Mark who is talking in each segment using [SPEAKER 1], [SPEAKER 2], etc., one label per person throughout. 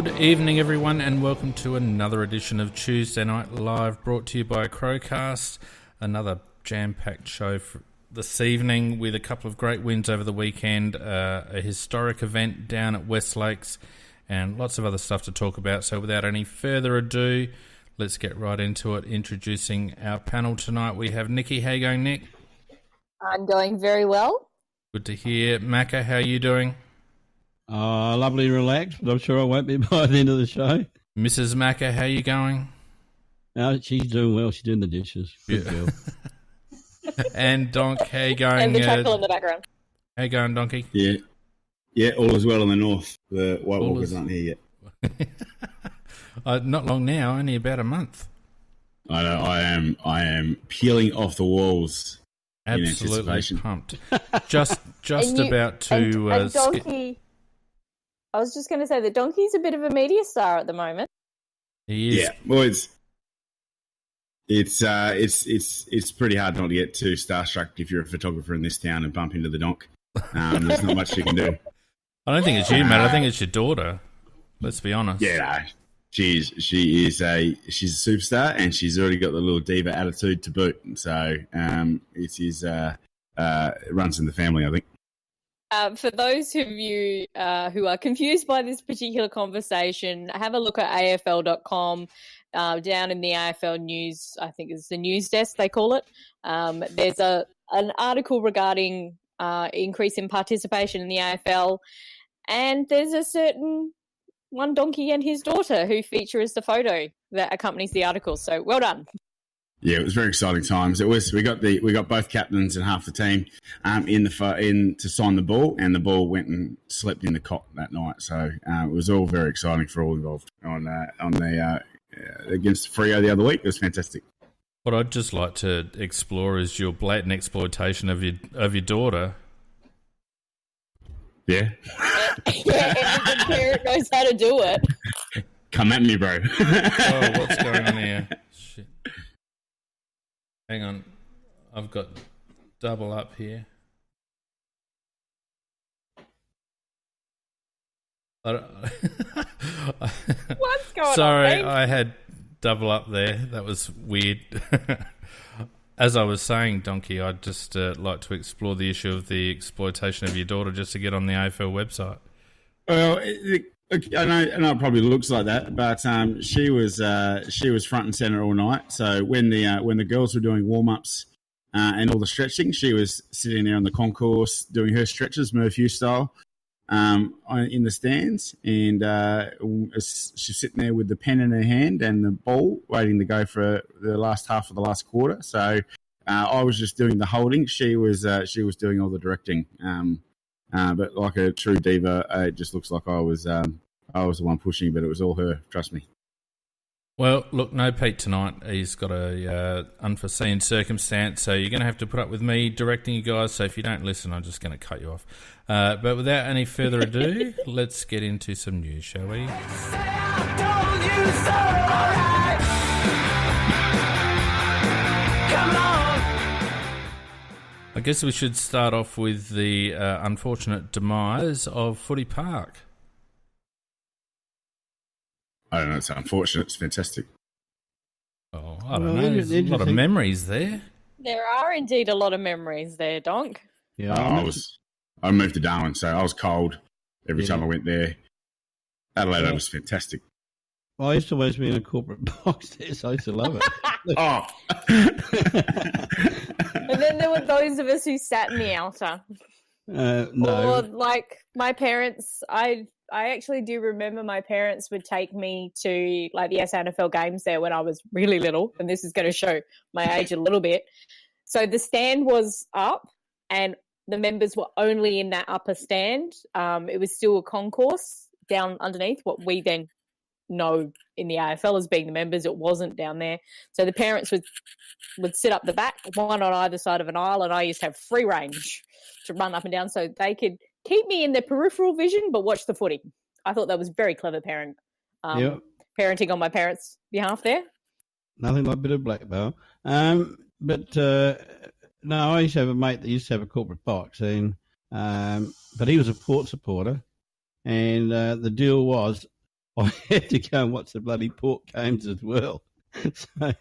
[SPEAKER 1] Good evening, everyone, and welcome to another edition of Tuesday Night Live, brought to you by CrowCast. Another jam-packed show for this evening with a couple of great wins over the weekend, a historic event down at West Lakes, and lots of other stuff to talk about. So without any further ado, let's get right into it. Introducing our panel tonight, we have Nikki. How you going, Nick?
[SPEAKER 2] I'm going very well.
[SPEAKER 1] Good to hear. Macca, how are you doing?
[SPEAKER 3] Lovely, relaxed, but I'm sure I won't be by the end of the show.
[SPEAKER 1] Mrs. Macca, how are you going?
[SPEAKER 3] No, she's doing well. She's doing the dishes. Good girl.
[SPEAKER 1] And Donk, how you going?
[SPEAKER 2] And the chuckle in the background.
[SPEAKER 1] How you going, Donkey?
[SPEAKER 4] Yeah, all is well in the north. The White Walkers aren't here yet.
[SPEAKER 1] Not long now, only about a month.
[SPEAKER 4] I know. I am peeling off the walls.
[SPEAKER 1] Absolutely pumped. Just about to.
[SPEAKER 2] And Donkey. I was just going to say that Donkey's a bit of a media star at the moment.
[SPEAKER 1] He is.
[SPEAKER 4] Yeah, well, it's pretty hard not to get too starstruck if you're a photographer in this town and bump into the Donk. There's not much you can do.
[SPEAKER 1] I don't think it's you, Matt. I think it's your daughter. Let's be honest.
[SPEAKER 4] Yeah, no, she's a superstar, and she's already got the little diva attitude to boot. So it runs in the family, I think.
[SPEAKER 2] For those of you who are confused by this particular conversation, have a look at AFL.com. Down in the AFL news, I think it's the news desk they call it. There's an article regarding increase in participation in the AFL, and there's a certain one Donkey and his daughter who feature as the photo that accompanies the article. So well done.
[SPEAKER 4] Yeah, it was very exciting times. We got both captains and half the team in to sign the ball, and the ball went and slept in the cot that night. So it was all very exciting for all involved on the against Freo the other week. It was fantastic.
[SPEAKER 1] What I'd just like to explore is your blatant exploitation of your daughter.
[SPEAKER 4] Yeah.
[SPEAKER 2] Yeah, every good parent knows how to do it.
[SPEAKER 4] Come at me, bro.
[SPEAKER 1] Oh, what's going on here? Shit. Hang on. I've got double up here.
[SPEAKER 2] What's going on?
[SPEAKER 1] Sorry, I had double up there. That was weird. As I was saying, Donkey, I'd just like to explore the issue of the exploitation of your daughter just to get on the AFL website.
[SPEAKER 4] Well, I know it probably looks like that, but she was front and center all night. So when the girls were doing warm-ups and all the stretching, she was sitting there on the concourse doing her stretches, Merv Hughes style, in the stands, and she's sitting there with the pen in her hand and the ball, waiting to go for the last half of the last quarter. So I was just doing the holding. She was doing all the directing. But like a true diva, it just looks like I was the one pushing, but it was all her. Trust me.
[SPEAKER 1] Well, look, no Pete tonight. He's got a unforeseen circumstance, so you're going to have to put up with me directing you guys. So if you don't listen, I'm just going to cut you off. But without any further ado, let's get into some news, shall we? I guess we should start off with the unfortunate demise of Footy Park.
[SPEAKER 4] I don't know, it's unfortunate. It's fantastic.
[SPEAKER 1] Oh, I don't know. There's a lot of memories there.
[SPEAKER 2] There are indeed a lot of memories there, Donk.
[SPEAKER 3] Yeah,
[SPEAKER 4] I moved to Darwin, so I was cold every time I went there. Adelaide was fantastic.
[SPEAKER 3] Well, I used to always be in a corporate box there, so I used to love it.
[SPEAKER 4] Oh.
[SPEAKER 2] And then there were those of us who sat in the outer.
[SPEAKER 3] No.
[SPEAKER 2] Or like my parents, I actually do remember my parents would take me to like the SNFL games there when I was really little, and this is going to show my age a little bit. So the stand was up, and the members were only in that upper stand. It was still a concourse down underneath, what we then know in the AFL as being the members. It wasn't down there. So the parents would sit up the back, one on either side of an aisle, and I used to have free range to run up and down so they could keep me in their peripheral vision but watch the footy. I thought that was very clever parenting on my parents' behalf there.
[SPEAKER 3] Nothing like a bit of black belt. But no, I used to have a mate that used to have a corporate box, and but he was a Port supporter, and the deal was I had to go and watch the bloody Port games as well. So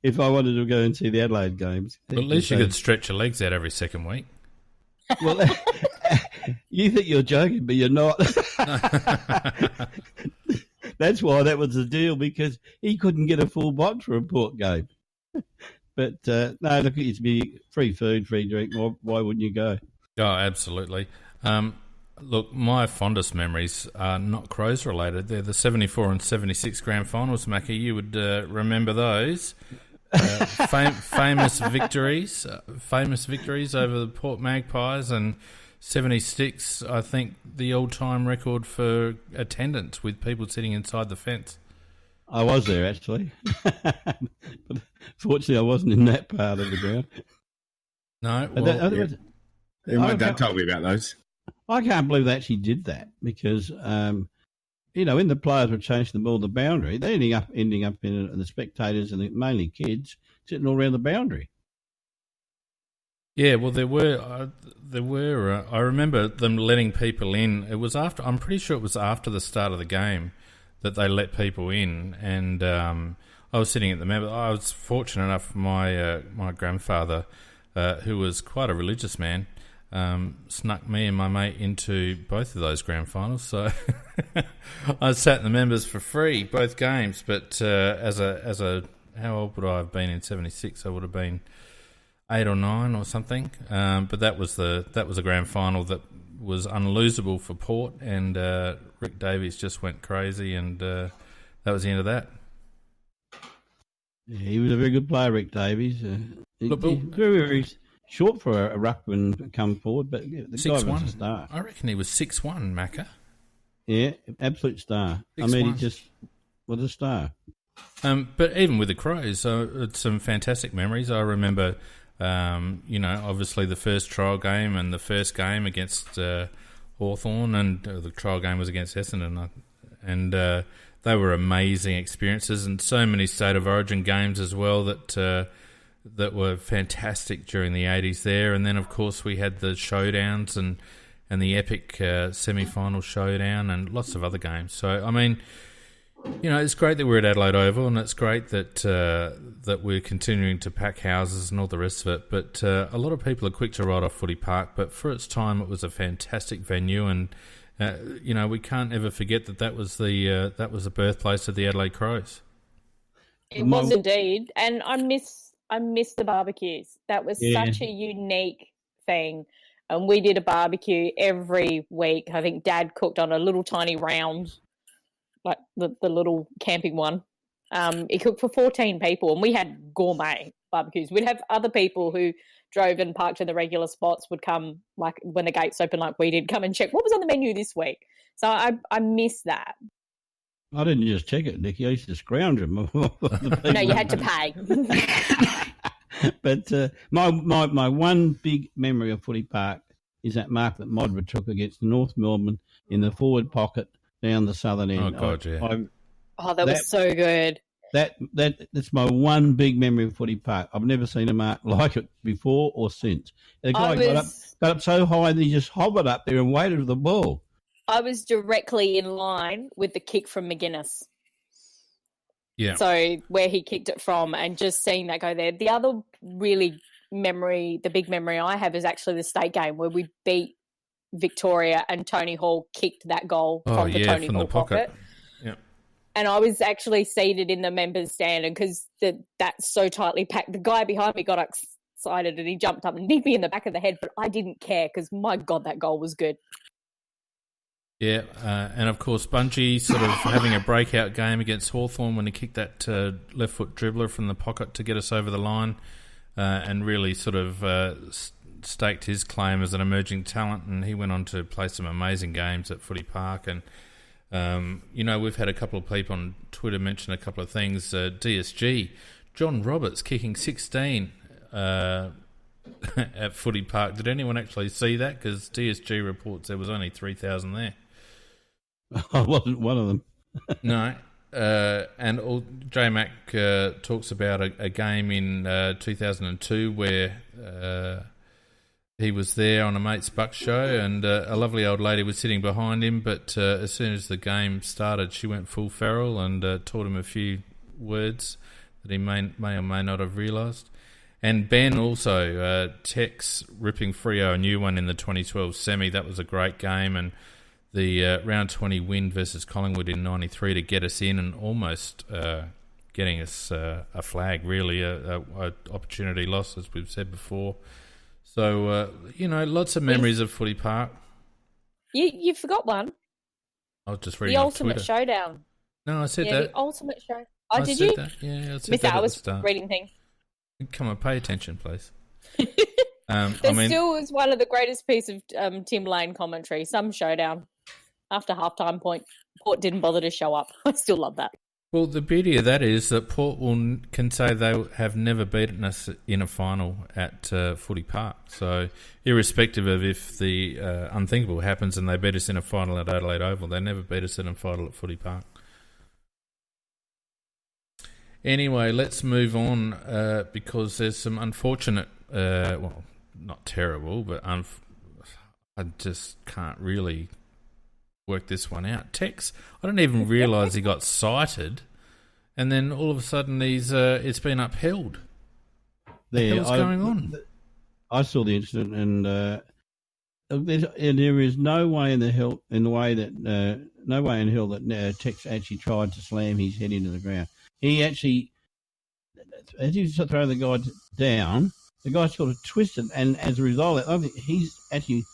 [SPEAKER 3] if I wanted to go and see the Adelaide games.
[SPEAKER 1] But at least you could stretch your legs out every second week.
[SPEAKER 3] Well, you think you're joking, but you're not. That's why that was the deal, because he couldn't get a full box for a Port game. But no, look, it used to be free food, free drink. Why wouldn't you go?
[SPEAKER 1] Oh, absolutely. Look, my fondest memories are not Crows related. They're the 74 and 76 grand finals, Mackie. You would remember those. Famous victories over the Port Magpies, and 76, I think, the all-time record for attendance with people sitting inside the fence.
[SPEAKER 3] I was there, actually. But fortunately, I wasn't in that part of the ground.
[SPEAKER 1] No, well,
[SPEAKER 4] my dad told me about those.
[SPEAKER 3] I can't believe they actually did that, because, when the players were chasing the ball the boundary, they ending up in the spectators and mainly kids sitting all around the boundary.
[SPEAKER 1] yeah, well, there were. I remember them letting people in. It was after. I'm pretty sure it was after the start of the game that they let people in, and I was sitting at the member. I was fortunate enough. My grandfather, who was quite a religious man, snuck me and my mate into both of those grand finals. So I sat in the members for free both games. But as a how old would I have been in '76? I would have been 8 or 9 or something. But that was a grand final that was unlosable for Port, and Rick Davies just went crazy, and that was the end of that.
[SPEAKER 3] Yeah, he was a very good player, Rick Davies. He's very short for a ruckman come forward, but the guy was a star.
[SPEAKER 1] I reckon he was 6'1", Macca.
[SPEAKER 3] Yeah, absolute star.
[SPEAKER 1] 6'1".
[SPEAKER 3] I mean, he just was a star.
[SPEAKER 1] But even with the Crows, it's some fantastic memories. I remember, obviously the first trial game and the first game against Hawthorn, and the trial game was against Essendon, and they were amazing experiences, and so many State of Origin games as well that were fantastic during the 80s there. And then, of course, we had the showdowns and the epic semi-final showdown and lots of other games. So, I mean, it's great that we're at Adelaide Oval, and it's great that we're continuing to pack houses and all the rest of it. But a lot of people are quick to write off Footy Park, but for its time, it was a fantastic venue, and we can't ever forget that was the birthplace of the Adelaide Crows.
[SPEAKER 2] It was indeed, and I miss the barbecues. That was such a unique thing. And we did a barbecue every week. I think Dad cooked on a little tiny round, like the little camping one. He cooked for 14 people, and we had gourmet barbecues. We'd have other people who drove and parked in the regular spots would come, like when the gates open like we did, come and check what was on the menu this week. So I miss that.
[SPEAKER 3] I didn't just check it, Nicky. I used to scrounge them.
[SPEAKER 2] No, you had to pay.
[SPEAKER 3] But my one big memory of Footy Park is that mark that Modra took against North Melbourne in the forward pocket down the southern end.
[SPEAKER 1] Oh, God, yeah.
[SPEAKER 2] That was so good.
[SPEAKER 3] That's my one big memory of Footy Park. I've never seen a mark like it before or since. The guy got up so high that he just hovered up there and waited for the ball.
[SPEAKER 2] I was directly in line with the kick from McGuinness.
[SPEAKER 1] Yeah.
[SPEAKER 2] So where he kicked it from, and just seeing that go there. The other really the big memory I have is actually the state game where we beat Victoria and Tony Hall kicked that goal from the Tony Hall pocket.
[SPEAKER 1] Yeah.
[SPEAKER 2] And I was actually seated in the members' stand, and because that's so tightly packed, the guy behind me got excited and he jumped up and nicked me in the back of the head, but I didn't care because, my God, that goal was good.
[SPEAKER 1] Yeah, and of course, Bungie sort of having a breakout game against Hawthorn when he kicked that left foot dribbler from the pocket to get us over the line, and really sort of staked his claim as an emerging talent. And he went on to play some amazing games at Footy Park. And we've had a couple of people on Twitter mention a couple of things. DSG, John Roberts kicking 16 at Footy Park. Did anyone actually see that? Because DSG reports there was only 3,000 there.
[SPEAKER 3] I wasn't one of them.
[SPEAKER 1] No. And J-Mac talks about a game in 2002 where he was there on a mate's buck show, and a lovely old lady was sitting behind him. But as soon as the game started, she went full feral and taught him a few words that he may or may not have realised. And Ben also, Tex ripping Freo a new one in the 2012 semi. That was a great game, and the round 20 win versus Collingwood in 93 to get us in and almost getting us a flag, really, a opportunity loss, as we've said before. So, lots of memories of Footy Park.
[SPEAKER 2] You forgot one.
[SPEAKER 1] I was just reading
[SPEAKER 2] The
[SPEAKER 1] off
[SPEAKER 2] Ultimate
[SPEAKER 1] Twitter.
[SPEAKER 2] Showdown.
[SPEAKER 1] No, I said
[SPEAKER 2] Yeah,
[SPEAKER 1] that.
[SPEAKER 2] the Ultimate Show. Oh,
[SPEAKER 1] I
[SPEAKER 2] did
[SPEAKER 1] said
[SPEAKER 2] you?
[SPEAKER 1] That. Yeah, I said
[SPEAKER 2] Missed
[SPEAKER 1] that
[SPEAKER 2] out.
[SPEAKER 1] at
[SPEAKER 2] I
[SPEAKER 1] the
[SPEAKER 2] was
[SPEAKER 1] start.
[SPEAKER 2] reading things.
[SPEAKER 1] Come on, pay attention, please.
[SPEAKER 2] There still is one of the greatest pieces of Tim Lane commentary. Some showdown after halftime point. Port didn't bother to show up. I still love that.
[SPEAKER 1] Well, the beauty of that is that Port can say they have never beaten us in a final at Footy Park. So, irrespective of if the unthinkable happens and they beat us in a final at Adelaide Oval, they never beat us in a final at Footy Park. Anyway, let's move on because there's some unfortunate, not terrible, but I just can't really work this one out. Tex, I didn't even realise he got cited, and then all of a sudden it's been upheld. What's going on?
[SPEAKER 3] I saw the incident, and there is no way in hell that Tex actually tried to slam his head into the ground. He actually, as he throw the guy down, the guy sort of twisted, and as a result of that, I think he's actually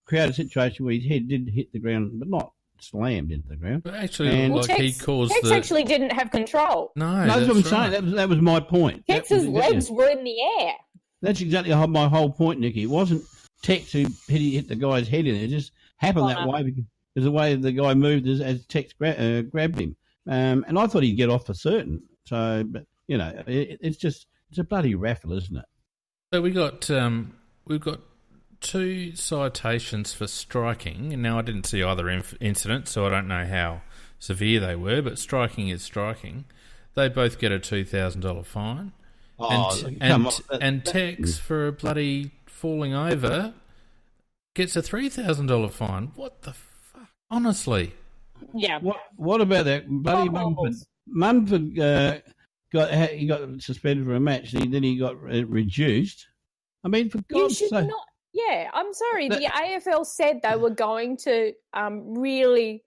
[SPEAKER 3] created a situation where his head did hit the ground, but not slammed into the ground.
[SPEAKER 1] But actually, he caused
[SPEAKER 2] Tex actually didn't have control.
[SPEAKER 1] No,
[SPEAKER 3] that's what I'm saying. That was my point.
[SPEAKER 2] Tex's legs were in the air.
[SPEAKER 3] That's exactly my whole point, Nicky. It wasn't Tex who hit the guy's head in it. It just happened that way because the way the guy moved as Tex grabbed him. And I thought he'd get off for certain. So, but it's a bloody raffle, isn't it?
[SPEAKER 1] So we've got 2 citations for striking. And now I didn't see either incident, so I don't know how severe they were. But striking is striking. They both get a $2,000 fine. And Tex for a bloody falling over gets a $3,000 fine. What the fuck? Honestly.
[SPEAKER 2] Yeah.
[SPEAKER 3] What about that bloody Mumford? Mumford got suspended for a match. Then he got reduced. I mean, for God's sake.
[SPEAKER 2] Yeah, I'm sorry. The AFL said they were going to really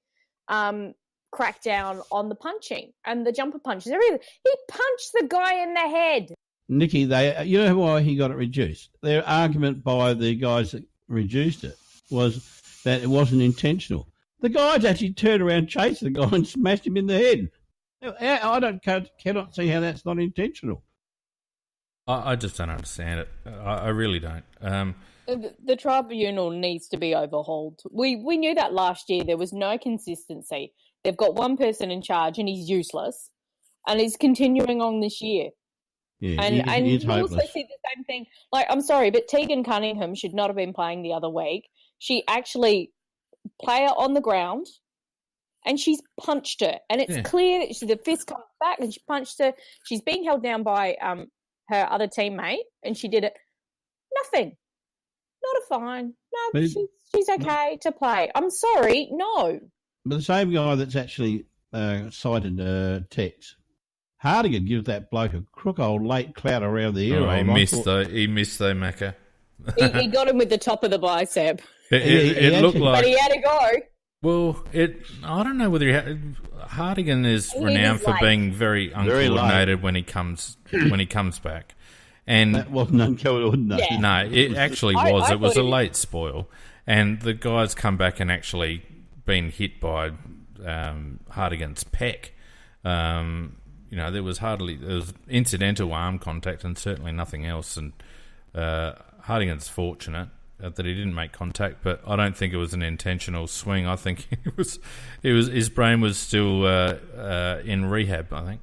[SPEAKER 2] crack down on the punching and the jumper punches. Everything. He punched the guy in the head.
[SPEAKER 3] Nicky, you know why he got it reduced? Their argument by the guys that reduced it was that it wasn't intentional. The guys actually turned around, chased the guy, and smashed him in the head. I cannot see how that's not intentional.
[SPEAKER 1] I just don't understand it. I really don't.
[SPEAKER 2] The tribunal needs to be overhauled. We knew that last year. There was no consistency. They've got one person in charge, and he's useless, and he's continuing on this year.
[SPEAKER 3] Yeah,
[SPEAKER 2] and
[SPEAKER 3] he's
[SPEAKER 2] you also
[SPEAKER 3] hopeless.
[SPEAKER 2] see the same thing. Like, I'm sorry, but Tegan Cunningham should not have been playing the other week. She actually player on the ground, and she's punched her, and it's clear that the fist comes back, and she punched her. She's being held down by her other teammate, and she did it. Nothing, not a fine. No, she's okay to play. I'm sorry, no.
[SPEAKER 3] But the same guy that's actually cited Tex, Hardigan gives that bloke a crook old late clout around the ear.
[SPEAKER 1] He missed though, Macca.
[SPEAKER 2] he got him with the top of the bicep.
[SPEAKER 1] It looked like,
[SPEAKER 2] but he had to go.
[SPEAKER 1] Well, I don't know whether Hardigan is renowned for being very uncoordinated when he comes back, and
[SPEAKER 3] that wasn't uncoordinated.
[SPEAKER 2] Yeah.
[SPEAKER 1] No, it actually was. It was a late spoil, and the guy's come back and actually been hit by Hardigan's pec. There was incidental arm contact and certainly nothing else, and Hardigan's fortunate that he didn't make contact, but I don't think it was an intentional swing. I think it was his brain was still in rehab, I think.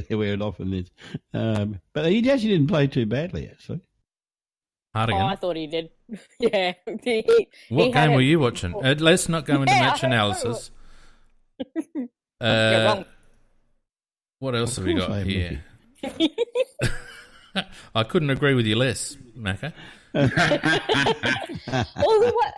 [SPEAKER 3] Where it often is. But he actually didn't play too badly, actually.
[SPEAKER 1] Hardigan.
[SPEAKER 2] Oh, I thought he did. Yeah.
[SPEAKER 1] What game were you watching? Let's not go into match analysis. What else have we got here? I couldn't agree with you less, Macca.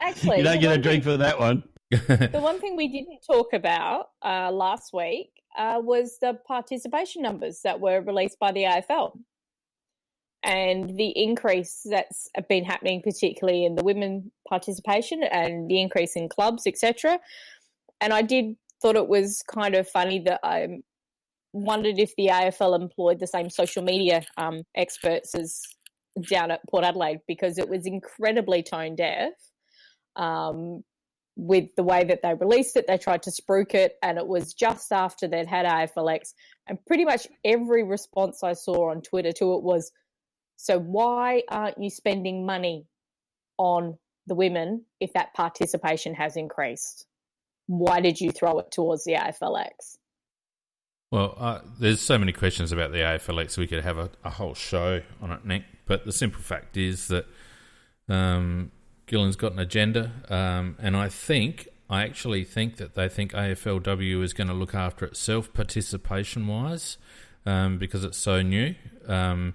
[SPEAKER 2] Actually,
[SPEAKER 3] you don't get a drink for that one.
[SPEAKER 2] The one thing we didn't talk about last week was the participation numbers that were released by the AFL and the increase that's been happening, particularly in the women participation and the increase in clubs, etc. And I thought it was kind of funny that I wondered if the AFL employed the same social media experts as down at Port Adelaide, because it was incredibly tone deaf. With the way that they released it, they tried to spruik it, and it was just after they'd had AFLX. And pretty much every response I saw on Twitter to it was, so why aren't you spending money on the women if that participation has increased? Why did you throw it towards the AFLX?
[SPEAKER 1] Well, there's so many questions about the AFLX. We could have a whole show on it, Nick. But the simple fact is that Gillen's got an agenda, and I actually think that they think AFLW is going to look after itself participation-wise because it's so new. And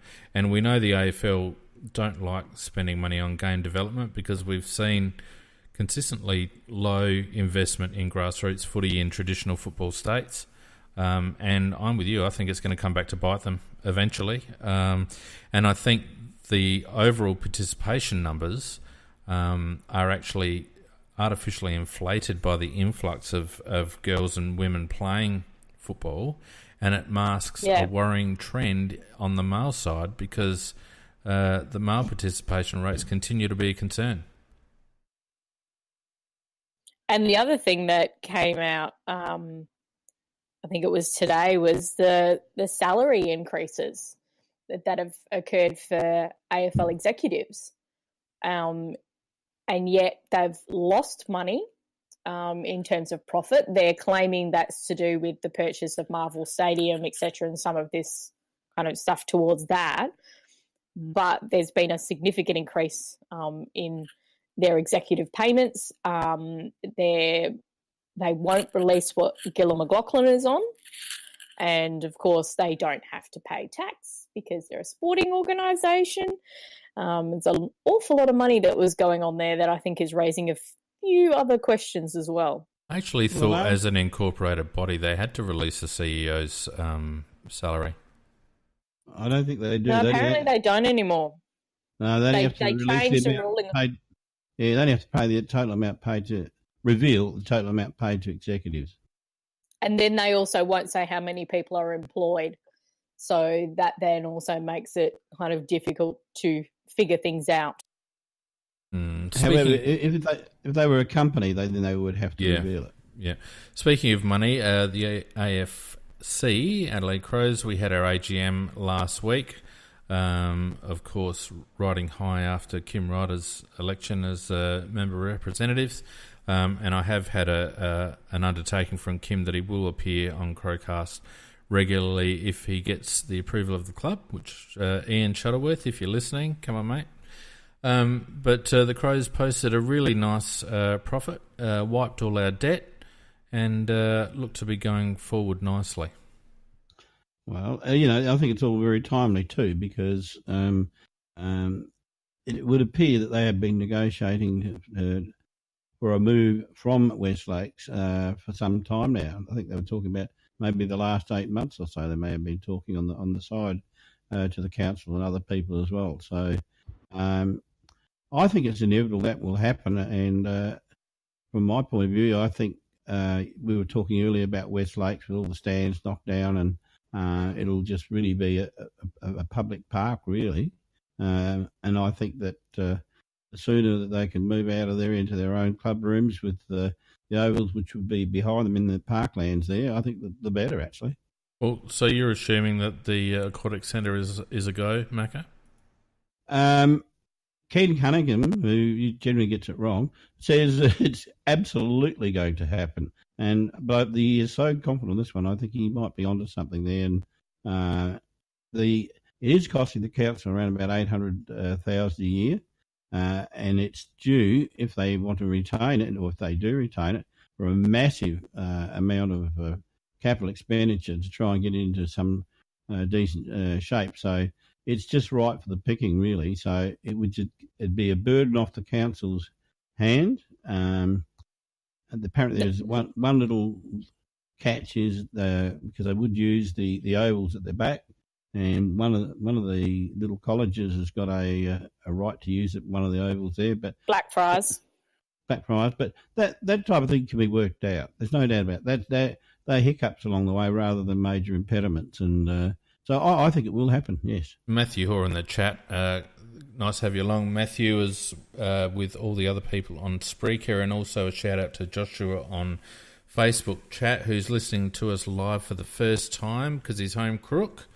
[SPEAKER 1] we know the AFL don't like spending money on game development because we've seen consistently low investment in grassroots footy in traditional football states. And I'm with you. I think it's going to come back to bite them eventually. And I think the overall participation numbers are actually artificially inflated by the influx of girls and women playing football, and it masks a worrying trend on the male side because the male participation rates continue to be a concern.
[SPEAKER 2] And the other thing that came out, I think it was today, was the salary increases that have occurred for AFL executives. And yet they've lost money in terms of profit. They're claiming that's to do with the purchase of Marvel Stadium, etc., and some of this kind of stuff towards that. But there's been a significant increase in their executive payments. They won't release what Gillon McLaughlin is on. And, of course, they don't have to pay tax because they're a sporting organisation. There's an awful lot of money that was going on there that I think is raising a few other questions as well.
[SPEAKER 1] I actually thought as an incorporated body they had to release the CEO's salary.
[SPEAKER 3] I don't think they do.
[SPEAKER 2] No, apparently they don't anymore.
[SPEAKER 3] No, they have to release the amount paid. Yeah, they only have to pay the total amount paid to reveal the total amount paid to executives.
[SPEAKER 2] And then they also won't say how many people are employed. So that then also makes it kind of difficult to figure things out.
[SPEAKER 3] However, if they were a company, then they would have to reveal it.
[SPEAKER 1] Yeah. Speaking of money, the AFC, Adelaide Crows, we had our AGM last week. Of course, riding high after Kim Ryder's election as a member of representatives. And I have had an undertaking from Kim that he will appear on CrowCast regularly if he gets the approval of the club, which Ian Shuttleworth, if you're listening, come on, mate. But the Crows posted a really nice profit, wiped all our debt, and look to be going forward nicely.
[SPEAKER 3] Well, I think it's all very timely too, because it would appear that they have been negotiating for a move from West Lakes for some time now. I think they were talking about maybe the last 8 months or so. They may have been talking on the side to the council and other people as well. So I think it's inevitable that will happen. And from my point of view, I think we were talking earlier about West Lakes with all the stands knocked down, and it'll just really be a public park, really. And I think that the sooner that they can move out of there into their own club rooms with the ovals, which would be behind them in the parklands there, I think the better, actually.
[SPEAKER 1] Well, so you're assuming that the aquatic centre is a go, Macca?
[SPEAKER 3] Keaton Cunningham, who generally gets it wrong, says it's absolutely going to happen. But he is so confident on this one, I think he might be onto something there. And it is costing the council around about $800,000 a year, and it's due, if they want to retain it, or if they do retain it, for a massive amount of capital expenditure to try and get it into some decent shape. So it's just right for the picking, really. So it'd be a burden off the council's hand. And apparently, there's one little catch is because they would use the ovals at their back, and one of the little colleges has got a right to use one of the ovals there, but
[SPEAKER 2] Blackfriars.
[SPEAKER 3] But that type of thing can be worked out. There's no doubt about that. They're hiccups along the way rather than major impediments, and so I think it will happen. Yes.
[SPEAKER 1] Matthew Hoare in the chat. Nice to have you along. Matthew is with all the other people on Spreaker, and also a shout out to Joshua on Facebook chat, who's listening to us live for the first time because he's home crook.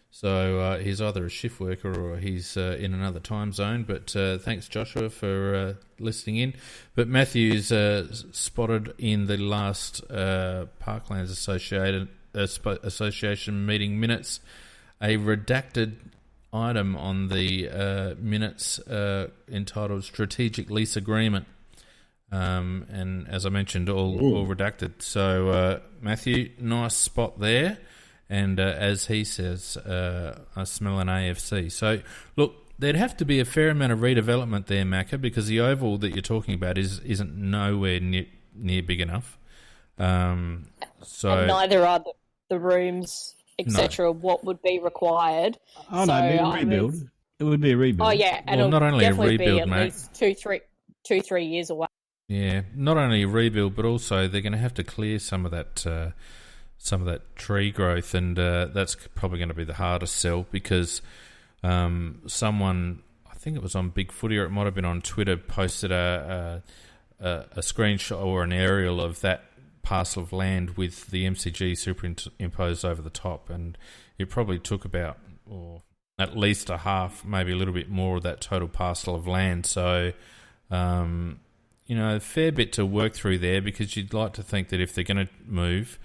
[SPEAKER 1] So he's either a shift worker or he's in another time zone. But thanks, Joshua, for listening in. But Matthew's spotted in the last Parklands Association meeting minutes a redacted item on the minutes entitled Strategic Lease Agreement. And as I mentioned, all redacted. So, Matthew, nice spot there. And as he says, I smell an AFC. So, look, there'd have to be a fair amount of redevelopment there, Macca, because the oval that you're talking about isn't nowhere near big enough.
[SPEAKER 2] And neither are the rooms, etc. No. What would be required?
[SPEAKER 3] Oh, no, it'd be a rebuild. It would be a rebuild.
[SPEAKER 2] Oh, yeah. And
[SPEAKER 1] well, not only a rebuild,
[SPEAKER 2] be
[SPEAKER 1] mate.
[SPEAKER 2] At least 2-3 years away.
[SPEAKER 1] Yeah, not only a rebuild, but also they're going to have to clear some of that tree growth, and that's probably going to be the hardest sell because someone, I think it was on Big Footy or it might have been on Twitter, posted a screenshot or an aerial of that parcel of land with the MCG superimposed over the top, and it probably took about at least a half, maybe a little bit more of that total parcel of land. So, a fair bit to work through there because you'd like to think that if they're going to move,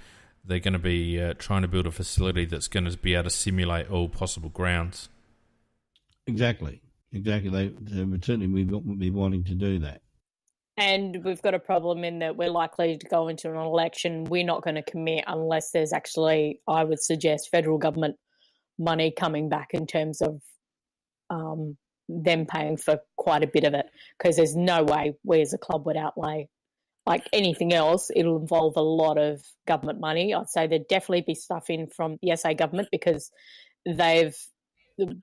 [SPEAKER 1] they're going to be trying to build a facility that's going to be able to simulate all possible grounds.
[SPEAKER 3] Exactly. They would certainly be wanting to do that.
[SPEAKER 2] And we've got a problem in that we're likely to go into an election. We're not going to commit unless there's actually, I would suggest, federal government money coming back in terms of them paying for quite a bit of it, because there's no way we as a club would outlay like anything else. It'll involve a lot of government money. I'd say there'd definitely be stuff in from the SA government because the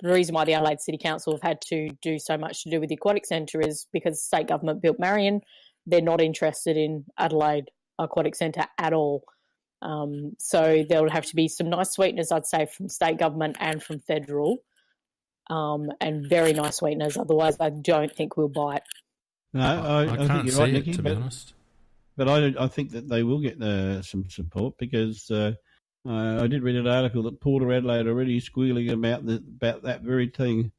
[SPEAKER 2] reason why the Adelaide City Council have had to do so much to do with the Aquatic Centre is because the state government built Marion. They're not interested in Adelaide Aquatic Centre at all. So there will have to be some nice sweeteners, I'd say, from state government and from federal, and very nice sweeteners. Otherwise, I don't think we'll bite.
[SPEAKER 3] No, I think you're right, Nikki,
[SPEAKER 1] to be honest.
[SPEAKER 3] But I think that they will get some support because I did read an article that Port of Adelaide are already squealing about that very thing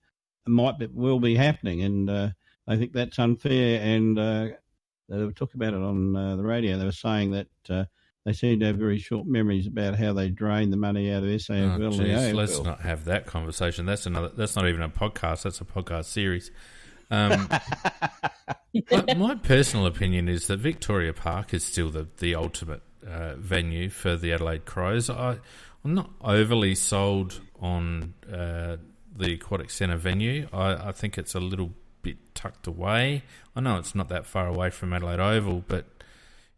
[SPEAKER 3] will be happening, and I think that's unfair. And they were talking about it on the radio. They were saying that they seem to have very short memories about how they drain the money out of SAFL.
[SPEAKER 1] Oh, let's not have that conversation. That's not even a podcast. That's a podcast series. My personal opinion is that Victoria Park is still the ultimate venue for the Adelaide Crows. I'm not overly sold on the Aquatic Centre venue. I think it's a little bit tucked away. I know it's not that far away from Adelaide Oval, but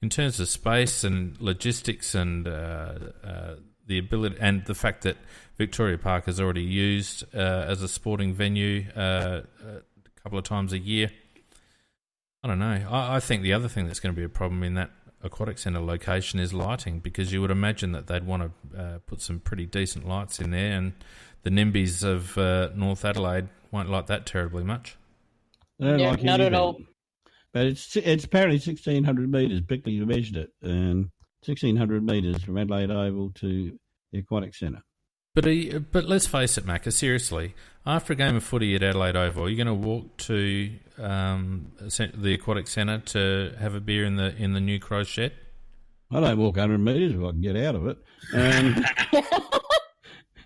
[SPEAKER 1] in terms of space and logistics and the ability and the fact that Victoria Park is already used as a sporting venue a couple of times a year, I don't know. I think the other thing that's going to be a problem in that Aquatic Centre location is lighting, because you would imagine that they'd want to put some pretty decent lights in there, and the NIMBYs of North Adelaide won't like that terribly much.
[SPEAKER 2] Yeah, not at all.
[SPEAKER 3] But it's apparently 1,600 metres. Bickley measured it, and 1,600 metres from Adelaide Oval to the Aquatic Centre.
[SPEAKER 1] But let's face it, Macca, seriously, after a game of footy at Adelaide Oval, you're going to walk to the Aquatic Centre to have a beer in the new Crow Shed?
[SPEAKER 3] I don't walk 100 metres if I can get out of it.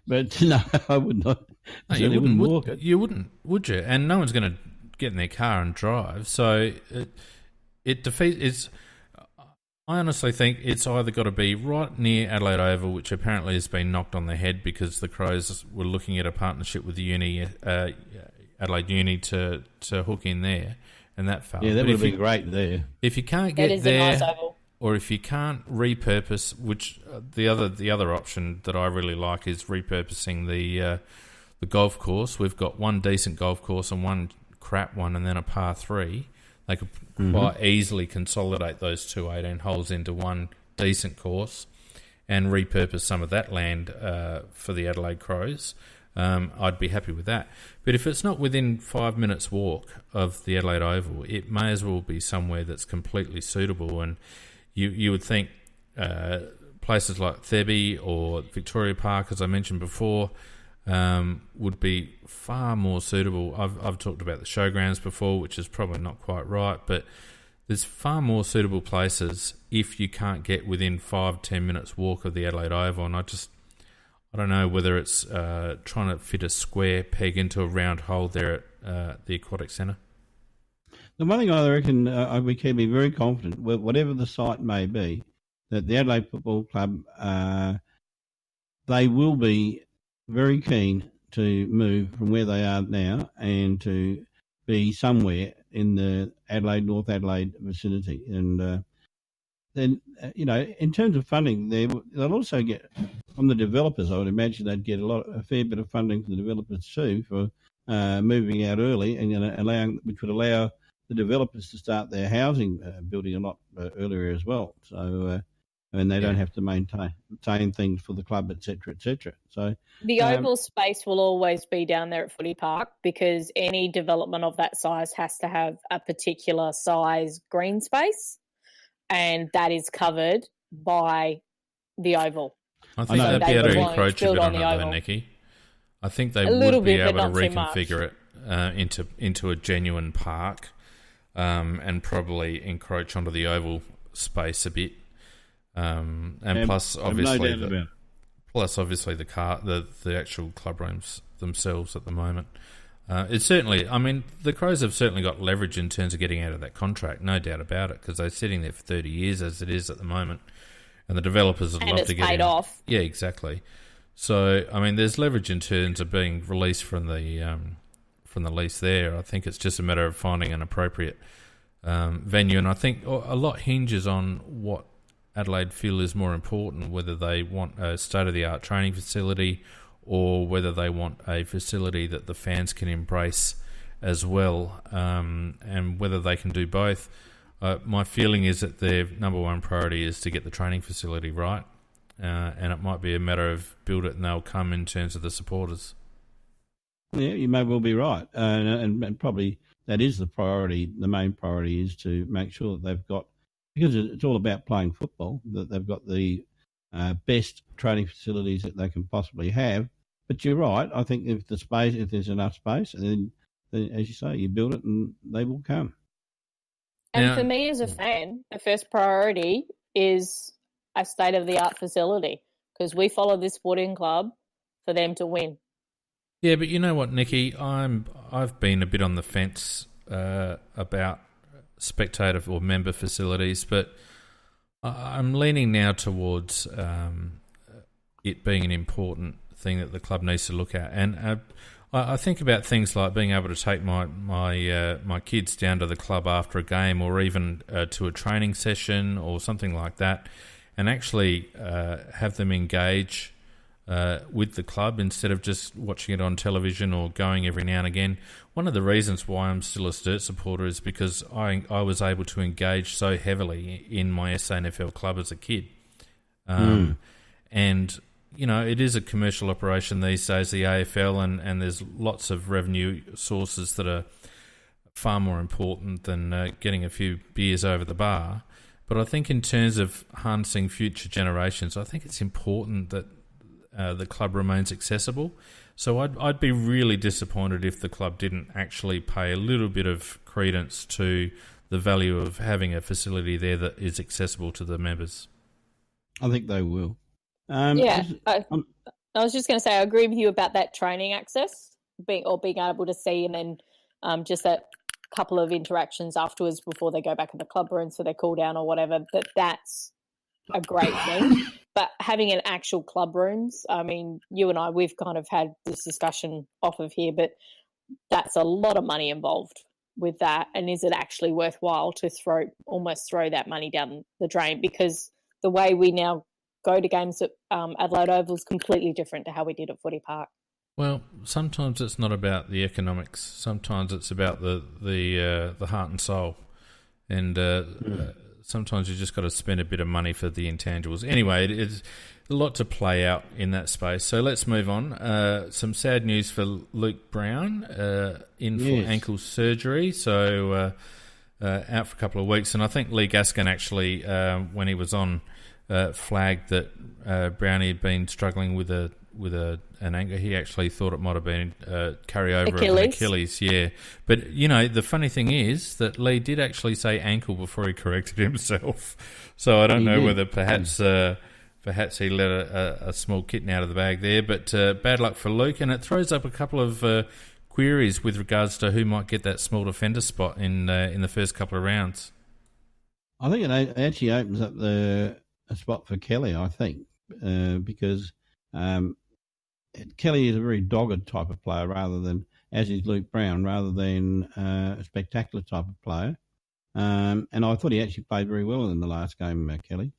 [SPEAKER 3] But no, I would not.
[SPEAKER 1] No, you wouldn't walk it. You wouldn't, would you? And no one's going to get in their car and drive. So it defeats. I honestly think it's either got to be right near Adelaide Oval, which apparently has been knocked on the head because the Crows were looking at a partnership with the Adelaide Uni to hook in there, and that failed.
[SPEAKER 3] Yeah, that would have been great there.
[SPEAKER 1] If you can't
[SPEAKER 2] That
[SPEAKER 1] get
[SPEAKER 2] is
[SPEAKER 1] there,
[SPEAKER 2] a nice oval.
[SPEAKER 1] or if you can't repurpose, which the other option that I really like is repurposing the golf course. We've got one decent golf course and one crap one, and then a par 3. They could quite easily consolidate those 18 holes into one decent course and repurpose some of that land for the Adelaide Crows. I'd be happy with that. But if it's not within 5 minutes walk of the Adelaide Oval, it may as well be somewhere that's completely suitable. And you would think places like Thebe or Victoria Park, as I mentioned before, would be far more suitable. I've talked about the showgrounds before, which is probably not quite right, but there's far more suitable places if you can't get within 5-10 minutes walk of the Adelaide Oval. And I don't know whether it's trying to fit a square peg into a round hole there at the Aquatic Centre.
[SPEAKER 3] The one thing I reckon we can be very confident, whatever the site may be, that the Adelaide Football Club, they will be very keen to move from where they are now and to be somewhere in the North Adelaide vicinity. And then, in terms of funding, they'll also get from the developers. I would imagine they'd get a fair bit of funding from the developers too for moving out early and which would allow the developers to start their housing building a lot earlier as well. So. And they don't have to maintain things for the club, et cetera, et cetera. So
[SPEAKER 2] the oval space will always be down there at Footy Park because any development of that size has to have a particular size green space, and that is covered by the oval.
[SPEAKER 1] I think they'd be able to encroach a bit on it, though, Nikki. I think they would be able to reconfigure it into a genuine park, and probably encroach onto the oval space a bit. Plus, obviously, the actual club rooms themselves at the moment. It's certainly, I mean, the Crows have certainly got leverage in terms of getting out of that contract, no doubt about it, because they're sitting there for 30 years as it is at the moment, and the developers would love to get
[SPEAKER 2] paid off.
[SPEAKER 1] Yeah, exactly. So, I mean, there's leverage in terms of being released from the lease there. I think it's just a matter of finding an appropriate venue, and I think a lot hinges on what Adelaide feel is more important, whether they want a state-of-the-art training facility or whether they want a facility that the fans can embrace as well, and whether they can do both. My feeling is that their number one priority is to get the training facility right, and it might be a matter of build it and they'll come in terms of the supporters.
[SPEAKER 3] Yeah, you may well be right, and probably that is the priority. The main priority is to make sure that they've got, because it's all about playing football, that they've got the best training facilities that they can possibly have. But you're right. I think if there's enough space, and then as you say, you build it and they will come.
[SPEAKER 2] And for me as a fan, the first priority is a state-of-the-art facility because we follow this sporting club for them to win.
[SPEAKER 1] Yeah, but you know what, Nikki? I've been a bit on the fence about spectator or member facilities, but I'm leaning now towards it being an important thing that the club needs to look at. And I think about things like being able to take my kids down to the club after a game, or even to a training session or something like that, and actually have them engage with the club instead of just watching it on television or going every now and again. One of the reasons why I'm still a Sturt supporter is because I was able to engage so heavily in my SANFL club as a kid. And, you know, it is a commercial operation these days, the AFL, and there's lots of revenue sources that are far more important than getting a few beers over the bar. But I think in terms of harnessing future generations, I think it's important that the club remains accessible. So I'd be really disappointed if the club didn't actually pay a little bit of credence to the value of having a facility there that is accessible to the members.
[SPEAKER 3] I think they will.
[SPEAKER 2] I was just going to say I agree with you about that training access, being able to see, and then just that couple of interactions afterwards before they go back in the club room, so they cool down or whatever, that's a great thing. But having an actual club rooms, I mean, you and I, we've kind of had this discussion off of here, but that's a lot of money involved with that. And is it actually worthwhile to almost throw that money down the drain? Because the way we now go to games at Adelaide Oval is completely different to how we did at Footy Park.
[SPEAKER 1] Well, sometimes it's not about the economics. Sometimes it's about the heart and soul, and sometimes you just got to spend a bit of money for the intangibles. Anyway, it's a lot to play out in that space. So let's move on. Some sad news for Luke Brown, in for ankle surgery. So out for a couple of weeks, and I think Lee Gaskin actually, when he was on, flagged that Brownie had been struggling with an ankle. He actually thought it might have been carryover of an Achilles, yeah. But, you know, the funny thing is that Lee did actually say ankle before he corrected himself. So I don't know whether perhaps he let a small kitten out of the bag there. But bad luck for Luke, and it throws up a couple of queries with regards to who might get that small defender spot in the first couple of rounds.
[SPEAKER 3] I think it actually opens up a spot for Kelly, I think, because Kelly is a very dogged type of player as is Luke Brown, rather than a spectacular type of player. And I thought he actually played very well in the last game, Kelly.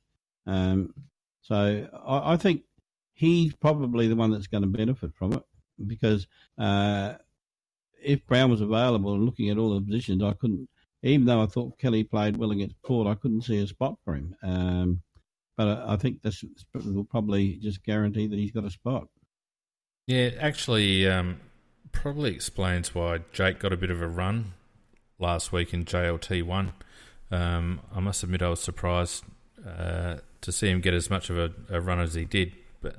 [SPEAKER 3] So I think he's probably the one that's going to benefit from it, because if Brown was available and looking at all the positions, I couldn't, even though I thought Kelly played well against Port, I couldn't see a spot for him. But I think this will probably just guarantee that he's got a spot.
[SPEAKER 1] Yeah, actually, probably explains why Jake got a bit of a run last week in JLT 1. I must admit I was surprised to see him get as much of a run as he did, but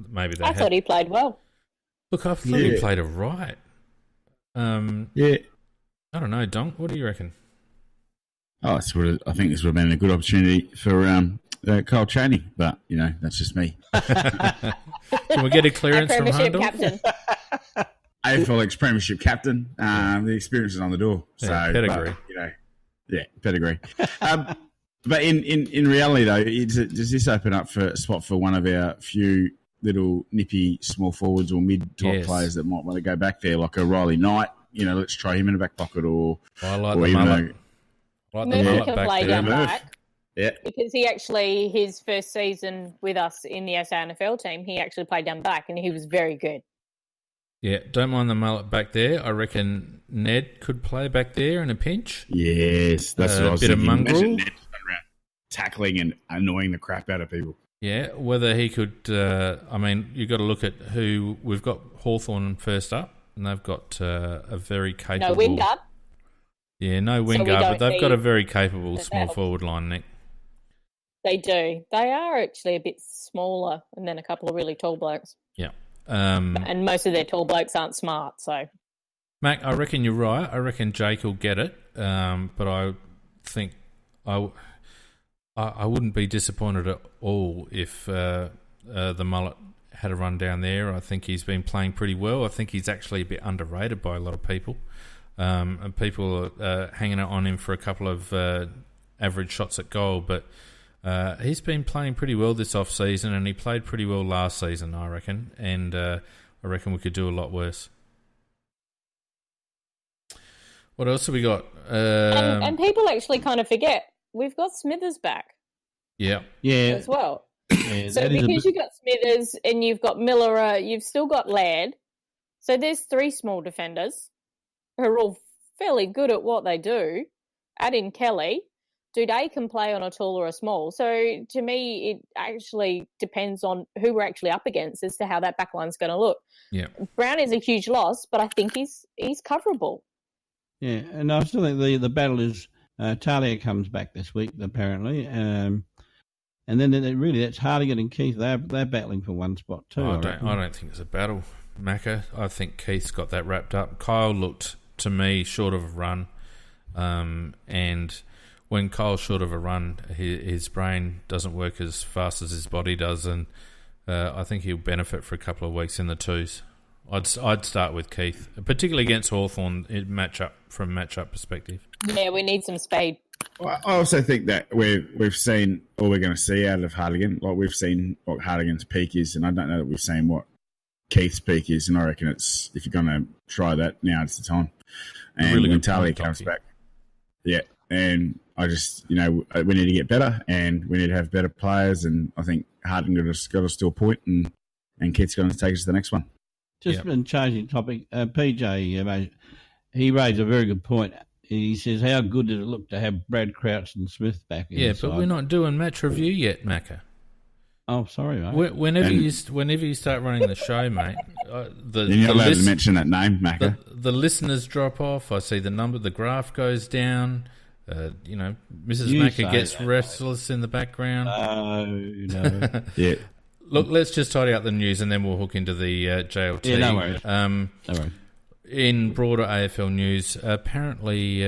[SPEAKER 1] maybe
[SPEAKER 2] I thought he played well.
[SPEAKER 1] Look, I thought he played it right.
[SPEAKER 4] Yeah.
[SPEAKER 1] I don't know, Donk. What do you reckon?
[SPEAKER 4] I think this would have been a good opportunity for Kyle Chaney, but, you know, that's just me.
[SPEAKER 1] Can we get a clearance from Handel?
[SPEAKER 2] Captain.
[SPEAKER 4] AFLX Premiership captain. The experience is on the door. So,
[SPEAKER 1] pedigree.
[SPEAKER 4] But, pedigree. But in reality, though, does this open up for a spot for one of our few little nippy small forwards or mid-top players that might want to go back there, like a Riley Knight? You know, let's try him in the back pocket, or
[SPEAKER 1] I like
[SPEAKER 4] or
[SPEAKER 1] the
[SPEAKER 4] even
[SPEAKER 1] mullet.
[SPEAKER 2] Murphy can play down back.
[SPEAKER 4] Yeah.
[SPEAKER 2] Because his first season with us in the SANFL team, he actually played down back and he was very good.
[SPEAKER 1] Yeah, don't mind the mullet back there. I reckon Ned could play back there in a pinch.
[SPEAKER 4] Yes, that's what I was
[SPEAKER 1] bit
[SPEAKER 4] thinking.
[SPEAKER 1] of mongrel.
[SPEAKER 4] Imagine Ned around tackling and annoying the crap out of people.
[SPEAKER 1] Yeah, whether he could... you've got to look at who... We've got Hawthorn first up, and they've got a very capable...
[SPEAKER 2] No Wingard?
[SPEAKER 1] Yeah, no Wingard, but they've got a very capable small forward line, Nick.
[SPEAKER 2] They do. They are actually a bit smaller, and then a couple of really tall blokes.
[SPEAKER 1] Yeah.
[SPEAKER 2] And most of their tall blokes aren't smart, so...
[SPEAKER 1] Mac, I reckon you're right. I reckon Jake will get it, but I think... I wouldn't be disappointed at all if the mullet had a run down there. I think he's been playing pretty well. I think he's actually a bit underrated by a lot of people. And people are hanging on him for a couple of average shots at goal. But he's been playing pretty well this off-season, and he played pretty well last season, I reckon. And I reckon we could do a lot worse. What else have we got?
[SPEAKER 2] And people actually kind of forget. We've got Smithers back.
[SPEAKER 1] Yeah.
[SPEAKER 2] As well.
[SPEAKER 3] Yeah,
[SPEAKER 2] so because you've got Smithers and you've got Miller, you've still got Laird. So there's three small defenders who are all fairly good at what they do. Add in Kelly. Duday can play on a tall or a small. So to me, it actually depends on who we're actually up against as to how that back line's going to look.
[SPEAKER 1] Yeah.
[SPEAKER 2] Brown is a huge loss, but I think he's coverable.
[SPEAKER 3] Yeah, and I still think the battle is... Talia comes back this week, apparently. And then it's Hardigan and Keith. They're battling for one spot too.
[SPEAKER 1] I don't think it's a battle, Macca. I think Keith's got that wrapped up. Kyle looked, to me, short of a run. And when Kyle's short of a run, his brain doesn't work as fast as his body does. And I think he'll benefit for a couple of weeks in the twos. I'd start with Keith, particularly against Hawthorn from matchup perspective.
[SPEAKER 2] Yeah, we need some speed.
[SPEAKER 4] I also think that we've seen all we're going to see out of Hardigan. Like we've seen what Hardigan's peak is, and I don't know that we've seen what Keith's peak is. And I reckon it's if you're going to try that now, it's the time. And
[SPEAKER 1] really
[SPEAKER 4] when Talia comes back, yeah. And I just we need to get better, and we need to have better players. And I think Hardigan got us to a point, and Keith's going to take us to the next one.
[SPEAKER 3] Just been changing topic. PJ, he raised a very good point. He says, how good did it look to have Brad Crouch and Smith back in the side?
[SPEAKER 1] But we're not doing match review yet, Macca.
[SPEAKER 3] Oh, sorry, mate.
[SPEAKER 1] Whenever you start running the show, mate,
[SPEAKER 4] you're not allowed to mention that name, Macca.
[SPEAKER 1] The listeners drop off. I see the graph goes down. Mrs. Macca gets restless in the background.
[SPEAKER 4] Yeah.
[SPEAKER 1] Look, let's just tidy up the news and then we'll hook into the JLT.
[SPEAKER 3] Yeah, no worries. No worries.
[SPEAKER 1] In broader AFL news, apparently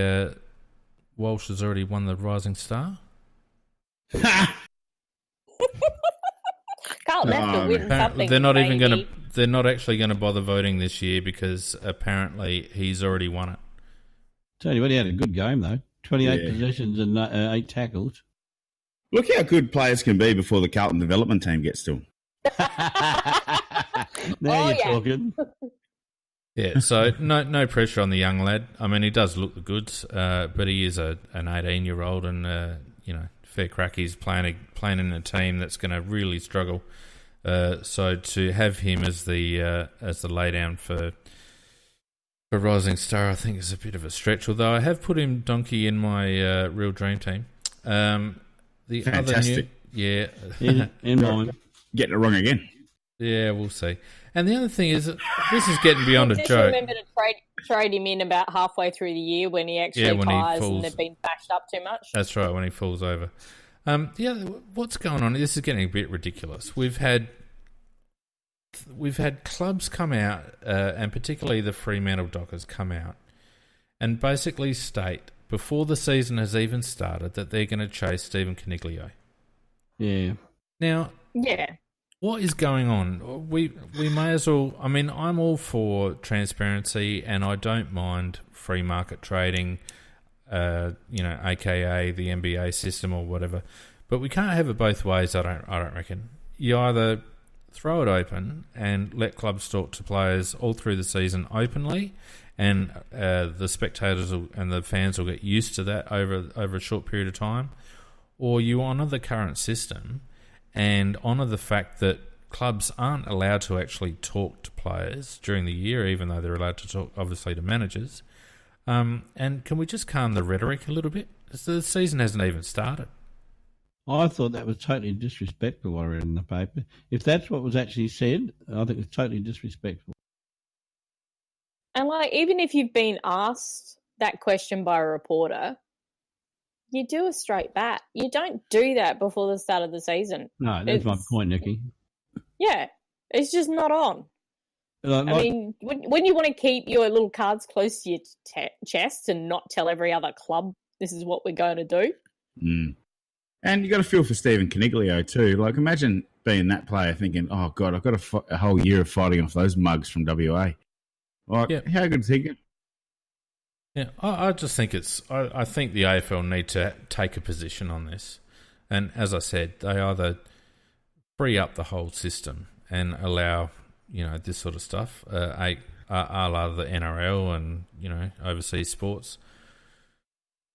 [SPEAKER 1] Walsh has already won the Rising Star.
[SPEAKER 2] Carlton have to win something.
[SPEAKER 1] They're not even going to. They're not actually going to bother voting this year because apparently he's already won it.
[SPEAKER 3] Tell you what, he had a good game though. 28 possessions and 8 tackles.
[SPEAKER 4] Look how good players can be before the Carlton development team gets to them.
[SPEAKER 3] Now you're talking.
[SPEAKER 1] Yeah, so no pressure on the young lad. I mean, he does look the goods, but he is an 18-year-old, and fair crack. He's playing in a team that's going to really struggle. So to have him as the laydown for Rising Star, I think is a bit of a stretch. Although I have put him donkey in my real dream team. The
[SPEAKER 4] Fantastic.
[SPEAKER 3] In mine.
[SPEAKER 4] Getting it wrong again.
[SPEAKER 1] Yeah, we'll see. And the other thing is, this is getting beyond a
[SPEAKER 2] joke.
[SPEAKER 1] joke.
[SPEAKER 2] Remember to trade him in about halfway through the year when he actually tires and they've been bashed up too much.
[SPEAKER 1] That's right, when he falls over. What's going on? This is getting a bit ridiculous. We've had clubs come out, and particularly the Fremantle Dockers come out, and basically state before the season has even started that they're going to chase Stephen Coniglio.
[SPEAKER 3] Yeah.
[SPEAKER 1] Now.
[SPEAKER 2] Yeah.
[SPEAKER 1] What is going on? We may as well. I mean, I'm all for transparency, and I don't mind free market trading, aka the NBA system or whatever. But we can't have it both ways. I don't reckon. You either throw it open and let clubs talk to players all through the season openly, and the spectators and the fans will get used to that over a short period of time, or you honour the current system and honour the fact that clubs aren't allowed to actually talk to players during the year, even though they're allowed to talk, obviously, to managers. And can we just calm the rhetoric a little bit? The season hasn't even started.
[SPEAKER 3] I thought that was totally disrespectful, what I read in the paper. If that's what was actually said, I think it's totally disrespectful.
[SPEAKER 2] And, even if you've been asked that question by a reporter, you do a straight bat. You don't do that before the start of the season.
[SPEAKER 3] No, that's my point, Nikki.
[SPEAKER 2] Yeah, it's just not on. I mean, when you want to keep your little cards close to your chest and not tell every other club this is what we're going to do.
[SPEAKER 4] Mm. And you got to feel for Stephen Coniglio too. Like, imagine being that player thinking, "Oh God, I've got a whole year of fighting off those mugs from WA." Like, how good is he?
[SPEAKER 1] Yeah, I just think I think the AFL need to take a position on this, and as I said, they either free up the whole system and allow this sort of stuff, a la the NRL and overseas sports,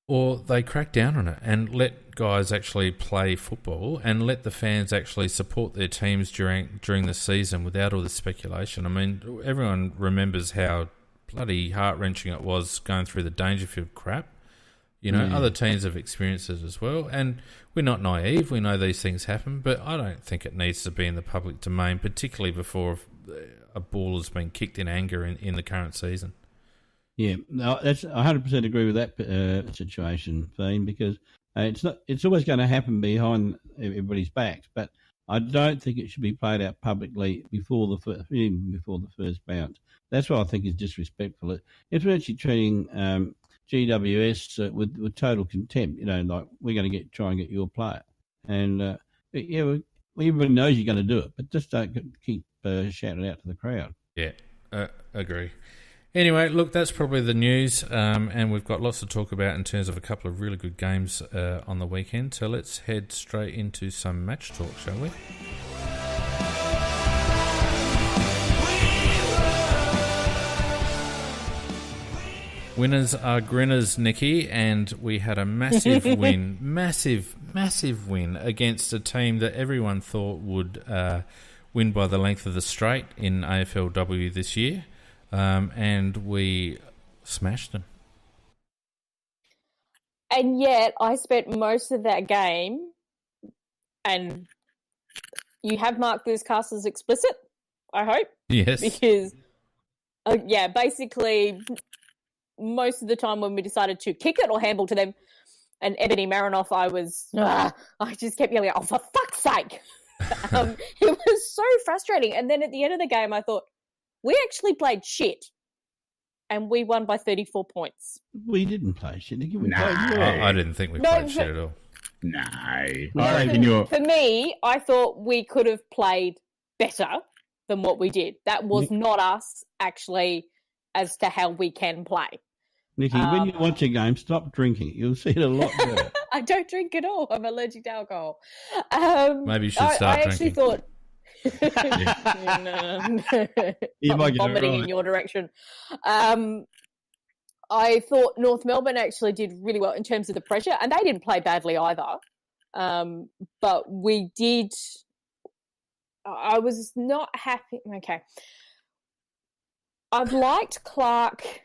[SPEAKER 1] or they crack down on it and let guys actually play football and let the fans actually support their teams during the season without all the speculation. I mean, everyone remembers how bloody heart-wrenching it was going through the Dangerfield crap. Other teams have experienced it as well, and we're not naive. We know these things happen, but I don't think it needs to be in the public domain, particularly before a ball has been kicked in anger in the current season.
[SPEAKER 3] Yeah, no, I 100% agree with that situation, Fiend, because it's always going to happen behind everybody's backs, but I don't think it should be played out publicly even before the first bounce. That's what I think is disrespectful. If we're actually treating GWS with total contempt, like we're going to try and get your player, and everybody knows you're going to do it, but just don't keep shouting out to the crowd.
[SPEAKER 1] Yeah, Agree. Anyway, look, that's probably the news, and we've got lots to talk about in terms of a couple of really good games on the weekend. So let's head straight into some match talk, shall we? Winners are grinners, Nikki, and we had a massive win, massive win against a team that everyone thought would win by the length of the straight in AFLW this year. And we smashed them.
[SPEAKER 2] And yet, I spent most of that game, and you have marked this cast as explicit, I hope.
[SPEAKER 1] Yes.
[SPEAKER 2] Because, basically, most of the time when we decided to kick it or handball to them, and Ebony Marinoff, I just kept yelling, oh, for fuck's sake. It was so frustrating. And then at the end of the game, I thought, we actually played shit, and we won by 34 points.
[SPEAKER 3] We didn't play shit. We played
[SPEAKER 1] well. I didn't think we played shit at all.
[SPEAKER 4] No.
[SPEAKER 2] For me, I thought we could have played better than what we did. That was not us, actually, as to how we can play.
[SPEAKER 3] Nikki, when you watch a game, stop drinking. You'll see it a lot better.
[SPEAKER 2] I don't drink at all. I'm allergic to alcohol.
[SPEAKER 1] Maybe you should start drinking.
[SPEAKER 2] Actually thought... I'm vomiting in your direction. I thought North Melbourne actually did really well in terms of the pressure, and they didn't play badly either. But we did. I was not happy. Okay, I've liked Clark,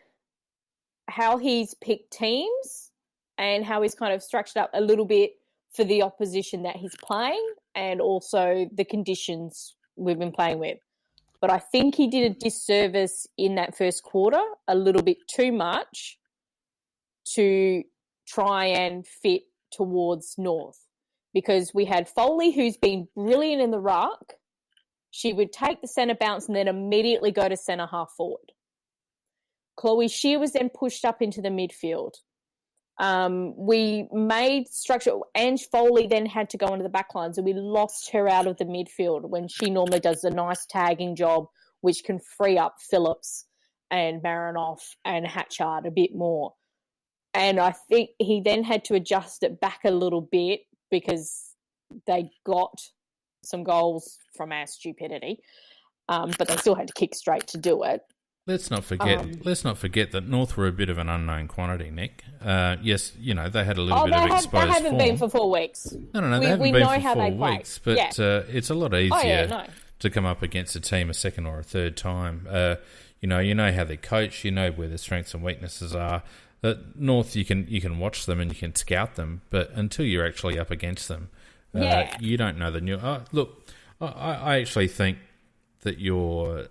[SPEAKER 2] how he's picked teams and how he's kind of structured up a little bit for the opposition that he's playing, and also the conditions we've been playing with. But I think he did a disservice in that first quarter, a little bit too much, to try and fit towards North. Because we had Foley, who's been brilliant in the ruck. She would take the centre bounce and then immediately go to centre half forward. Chloe Shear was then pushed up into the midfield. We made structure. Ange Foley then had to go into the back lines, and we lost her out of the midfield when she normally does a nice tagging job, which can free up Phillips and Marinoff and Hatchard a bit more. And I think he then had to adjust it back a little bit because they got some goals from our stupidity, but they still had to kick straight to do it.
[SPEAKER 1] Let's not forget that North were a bit of an unknown quantity, Nick. Yes, they had a little bit of exposed form.
[SPEAKER 2] They haven't been for 4 weeks.
[SPEAKER 1] No, they haven't been for 4 weeks. But it's a lot easier to come up against a team a second or a third time. You know how they coach. You know where their strengths and weaknesses are. North, you can watch them and you can scout them, but until you're actually up against them, you don't know the new. Look, I actually think that you're.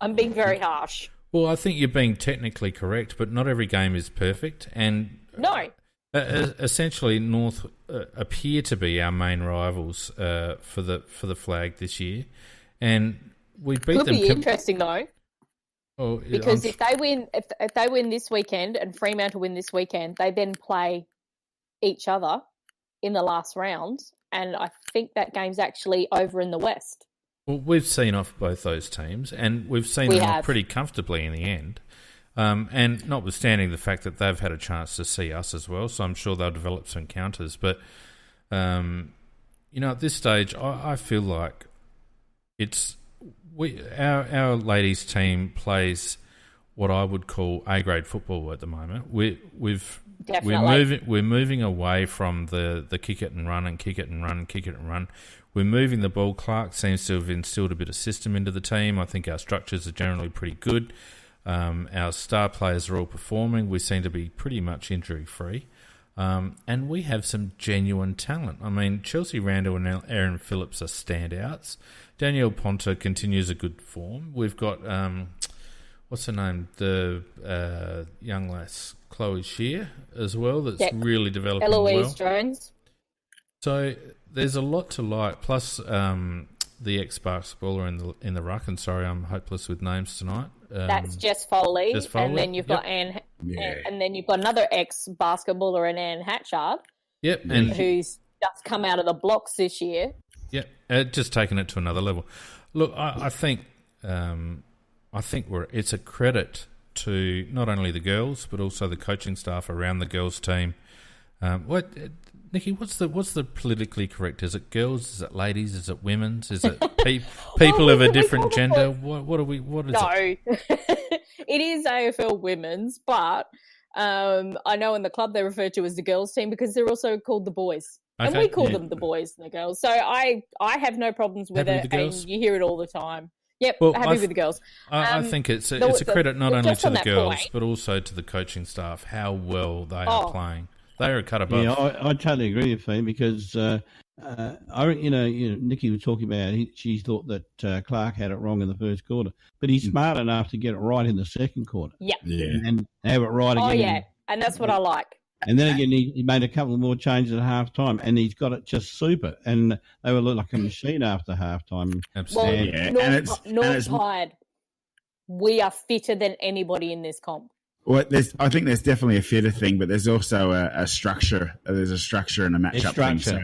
[SPEAKER 2] I'm being very harsh.
[SPEAKER 1] Well, I think you're being technically correct, but not every game is perfect. And essentially, North appear to be our main rivals for the flag this year, and we beat them. Could
[SPEAKER 2] be interesting though, because if they win this weekend and Fremantle win this weekend, they then play each other in the last round, and I think that game's actually over in the West.
[SPEAKER 1] Well, we've seen off both those teams, and we've seen them off pretty comfortably in the end. And notwithstanding the fact that they've had a chance to see us as well, so I'm sure they'll develop some counters. But, at this stage, I feel like our ladies' team plays what I would call A-grade football at the moment. We're moving away from the kick it and run and kick it and run and kick it and run. We're moving the ball. Clark seems to have instilled a bit of system into the team. I think our structures are generally pretty good. Our star players are all performing. We seem to be pretty much injury-free. And we have some genuine talent. I mean, Chelsea Randall and Erin Phillips are standouts. Danielle Ponta continues a good form. We've got, what's her name? The young lass, Chloe Shear, as well, that's really developing
[SPEAKER 2] Eloise Jones.
[SPEAKER 1] So there's a lot to like. Plus, the ex-basketballer in the ruck. And sorry, I'm hopeless with names tonight.
[SPEAKER 2] That's Jess Foley. And then you've got Anne, and then you've got another ex-basketballer in Anne Hatchard.
[SPEAKER 1] Yep, and
[SPEAKER 2] who's just come out of the blocks this year.
[SPEAKER 1] Yep, just taking it to another level. Look, I think I think it's a credit to not only the girls but also the coaching staff around the girls' team. Nikki, what's the politically correct? Is it girls? Is it ladies? Is it women's? Is it people of a different gender? What is it?
[SPEAKER 2] No, it is AFL women's, but I know in the club they refer to as the girls' team because they're also called the boys. Okay, and we call them the boys and the girls. So I have no problems with it, and you hear it all the time. Yep,
[SPEAKER 1] well,
[SPEAKER 2] happy with the girls.
[SPEAKER 1] I think it's a credit not only to the girls but also to the coaching staff, how well they are playing. They are a cut above.
[SPEAKER 3] Yeah, I totally agree with you, because Nikki was talking about she thought that Clark had it wrong in the first quarter, but he's smart enough to get it right in the second quarter.
[SPEAKER 2] Yeah,
[SPEAKER 3] and have it right again.
[SPEAKER 2] Oh yeah, and that's what I like.
[SPEAKER 3] And then again, he made a couple more changes at half time, and he's got it just super. And they were like a machine after half time.
[SPEAKER 1] Absolutely.
[SPEAKER 2] Well, North tired. We are fitter than anybody in this comp.
[SPEAKER 4] Well, I think there's definitely a fitter thing, but there's also a structure. There's a structure and a matchup thing.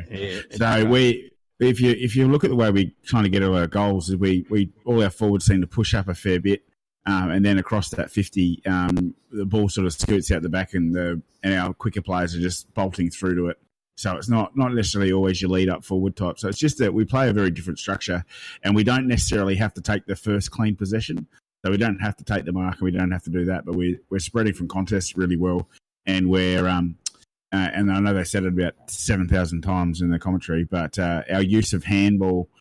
[SPEAKER 4] If you look at the way we trying to get all our goals, we all our forwards seem to push up a fair bit. And then across that 50, the ball sort of scoots out the back, and our quicker players are just bolting through to it. So it's not necessarily always your lead up forward type. So it's just that we play a very different structure, and we don't necessarily have to take the first clean possession. So we don't have to take the mark, and we don't have to do that. But we're spreading from contests really well, and we're and I know they said it about 7,000 times in the commentary, but our use of handball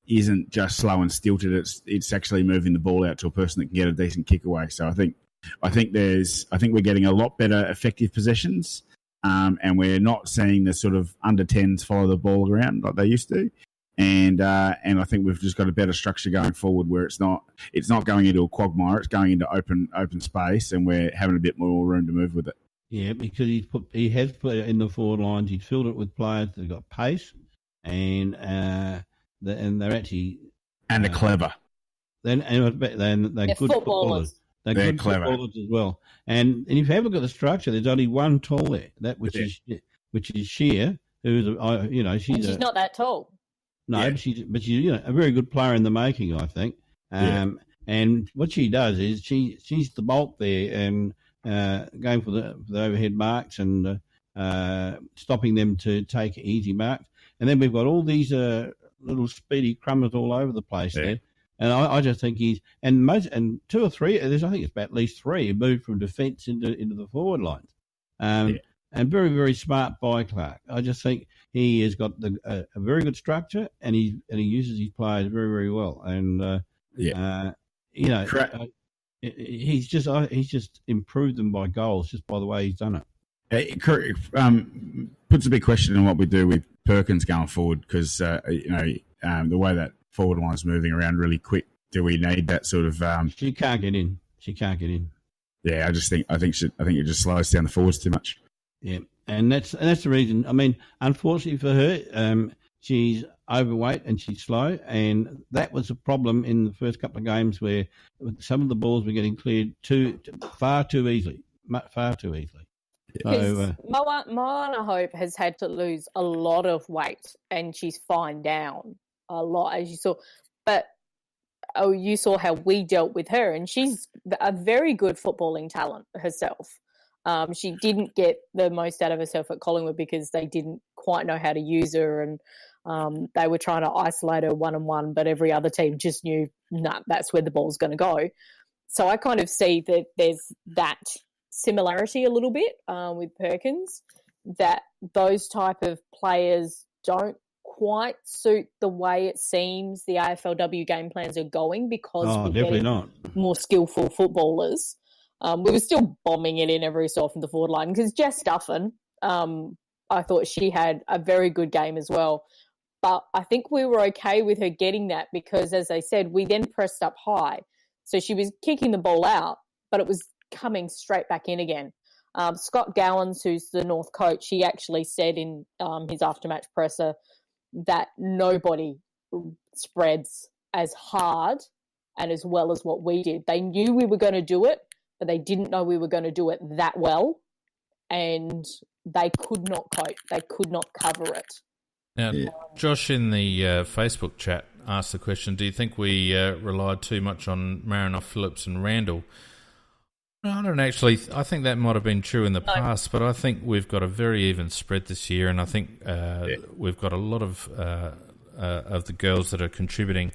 [SPEAKER 4] isn't just slow and stilted. It's actually moving the ball out to a person that can get a decent kick away. So I think we're getting a lot better effective possessions, and we're not seeing the sort of under 10s follow the ball around like they used to. And I think we've just got a better structure going forward where it's not going into a quagmire. It's going into open space, and we're having a bit more room to move with it.
[SPEAKER 3] Yeah, because he has put it in the forward lines. He's filled it with players that've got pace, and they're actually
[SPEAKER 4] they're clever.
[SPEAKER 3] They're good footballers. They're good clever footballers as well. And if you have a look at the structure, there's only one tall there, which is Shear, who's
[SPEAKER 2] she's not that tall.
[SPEAKER 3] No, but she's a very good player in the making, I think. And what she does is she's the bulk there, and going for the overhead marks and stopping them to take easy marks. And then we've got all these little speedy crummers all over the place there. And I just think and two or three, I think it's about at least three, have moved from defence into the forward lines. And very, very smart by Clark. I just think he has got a very good structure, and he uses his players very, very well. And he's just improved them by goals just by the way he's done it.
[SPEAKER 4] It puts a big question on what we do with Perkins going forward, because the way that forward line's moving around really quick. Do we need that sort of?
[SPEAKER 3] She can't get in.
[SPEAKER 4] Yeah, I think it just slows down the forwards too much.
[SPEAKER 3] Yeah, and that's the reason. I mean, unfortunately for her, she's overweight and she's slow, and that was a problem in the first couple of games where some of the balls were getting cleared far too easily. So,
[SPEAKER 2] Moana Hope has had to lose a lot of weight, and she's fined down a lot, as you saw. But you saw how we dealt with her, and she's a very good footballing talent herself. She didn't get the most out of herself at Collingwood because they didn't quite know how to use her, and they were trying to isolate her one-on-one, but every other team just knew, that's where the ball's going to go. So I kind of see that there's that similarity a little bit with Perkins, that those type of players don't quite suit the way it seems the AFLW game plans are going, because we're
[SPEAKER 3] definitely not
[SPEAKER 2] more skillful footballers. We were still bombing it in every so often the forward line, because Jess Duffin, I thought she had a very good game as well. But I think we were okay with her getting that because, as I said, we then pressed up high. So she was kicking the ball out, but it was coming straight back in again. Scott Gowans, who's the North coach, he actually said in his aftermatch presser that nobody spreads as hard and as well as what we did. They knew we were going to do it, but they didn't know we were going to do it that well, and they could not cope. They could not cover it.
[SPEAKER 1] Now, Josh in the Facebook chat asked the question, do you think we relied too much on Marinoff, Phillips and Randall? No, I don't actually. I think that might have been true in the past, but I think we've got a very even spread this year, and I think we've got a lot of the girls that are contributing.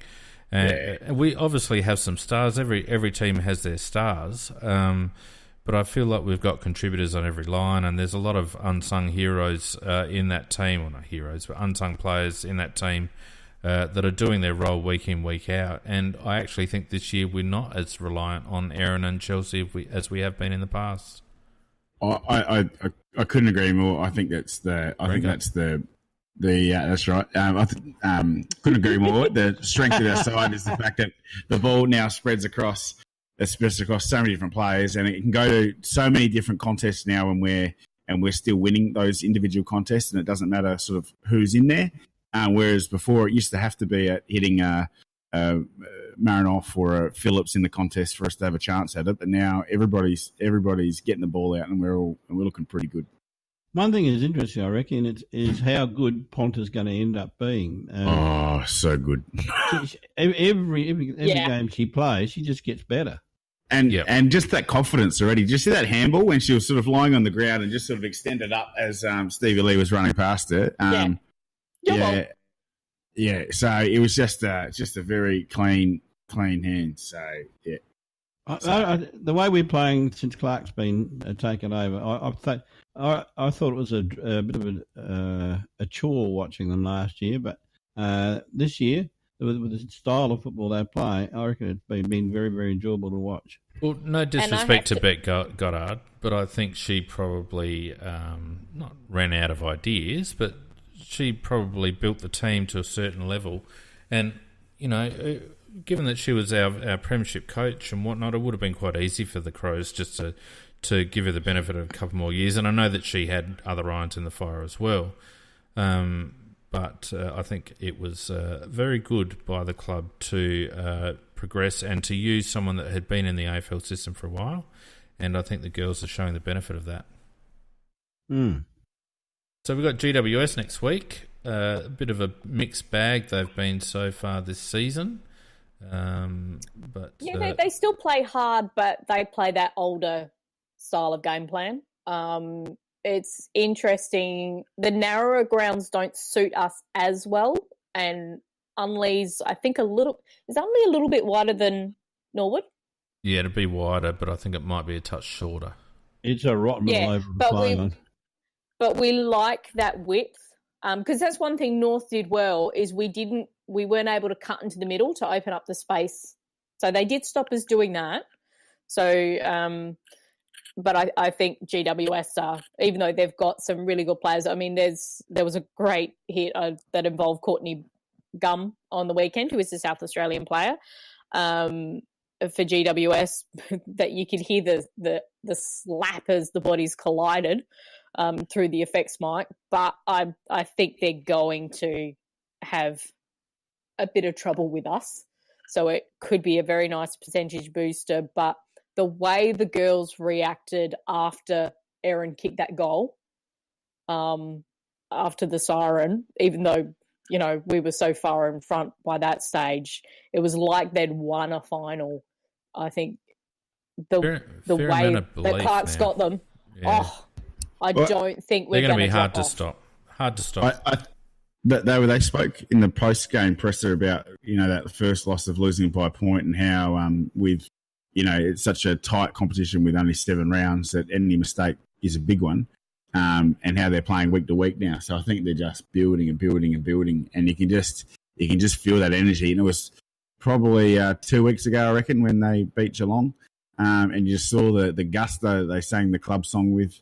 [SPEAKER 1] We obviously have some stars. Every team has their stars, but I feel like we've got contributors on every line, and there's a lot of unsung heroes in that team, or not heroes, but unsung players in that team that are doing their role week in, week out. And I actually think this year we're not as reliant on Erin and Chelsea as we have been in the past.
[SPEAKER 4] I couldn't agree more. I think that's the. That's right. Couldn't agree more. The strength of our side is the fact that the ball now spreads across so many different players, and it can go to so many different contests now, and we're still winning those individual contests, and it doesn't matter sort of who's in there. Whereas before, it used to have to be at hitting Marinoff or Phillips in the contest for us to have a chance at it. But now everybody's getting the ball out, and we're looking pretty good.
[SPEAKER 3] One thing is interesting, I reckon, is how good Ponta's going to end up being.
[SPEAKER 4] So good.
[SPEAKER 3] Every game she plays, she just gets better.
[SPEAKER 4] And just that confidence already. Did you see that handball when she was sort of lying on the ground and just sort of extended up as Stevie Lee was running past her? Yeah. So it was just a very clean hand. So yeah.
[SPEAKER 3] The way we're playing since Clark's been taken over, I thought it was a bit of a chore watching them last year, but this year, with the style of football they play, I reckon it's been very, very enjoyable to watch.
[SPEAKER 1] Well, no disrespect to Beck Goddard, but I think she probably not ran out of ideas, but she probably built the team to a certain level. And, you know, given that she was our premiership coach and whatnot, it would have been quite easy for the Crows just to give her the benefit of a couple more years. And I know that she had other irons in the fire as well. But I think it was very good by the club to progress and to use someone that had been in the AFL system for a while. And I think the girls are showing the benefit of that. So we've got GWS next week. A bit of a mixed bag they've been so far this season. But
[SPEAKER 2] they still play hard, but they play that older style of game plan. It's interesting. The narrower grounds don't suit us as well, and Unley's, I think, is Unley a little bit wider than Norwood?
[SPEAKER 1] Yeah, it'd be wider, but I think it might be a touch shorter.
[SPEAKER 3] It's a rotten all over the play.
[SPEAKER 2] But we like that width, because that's one thing North did well, is we weren't able to cut into the middle to open up the space. So they did stop us doing that. So, but I think GWS, even though they've got some really good players, I mean, there was a great hit that involved Courtney Gum on the weekend, who is a South Australian player for GWS, that you could hear the slap as the bodies collided through the effects mic. But I think they're going to have a bit of trouble with us. So it could be a very nice percentage booster. But the way the girls reacted after Erin kicked that goal, after the siren, even though, you know, we were so far in front by that stage, it was like they'd won a final. I think the way that Clark's got them, I don't think we're going to be
[SPEAKER 1] hard to stop. Hard to stop.
[SPEAKER 4] They spoke in the post-game presser about, you know, that first loss of losing by a point, and how with, you know, it's such a tight competition with only 7 rounds that any mistake is a big one, and how they're playing week to week now. So I think they're just building and building and building, and you can just feel that energy. And it was probably 2 weeks ago, I reckon, when they beat Geelong. And you just saw the gusto they sang the club song with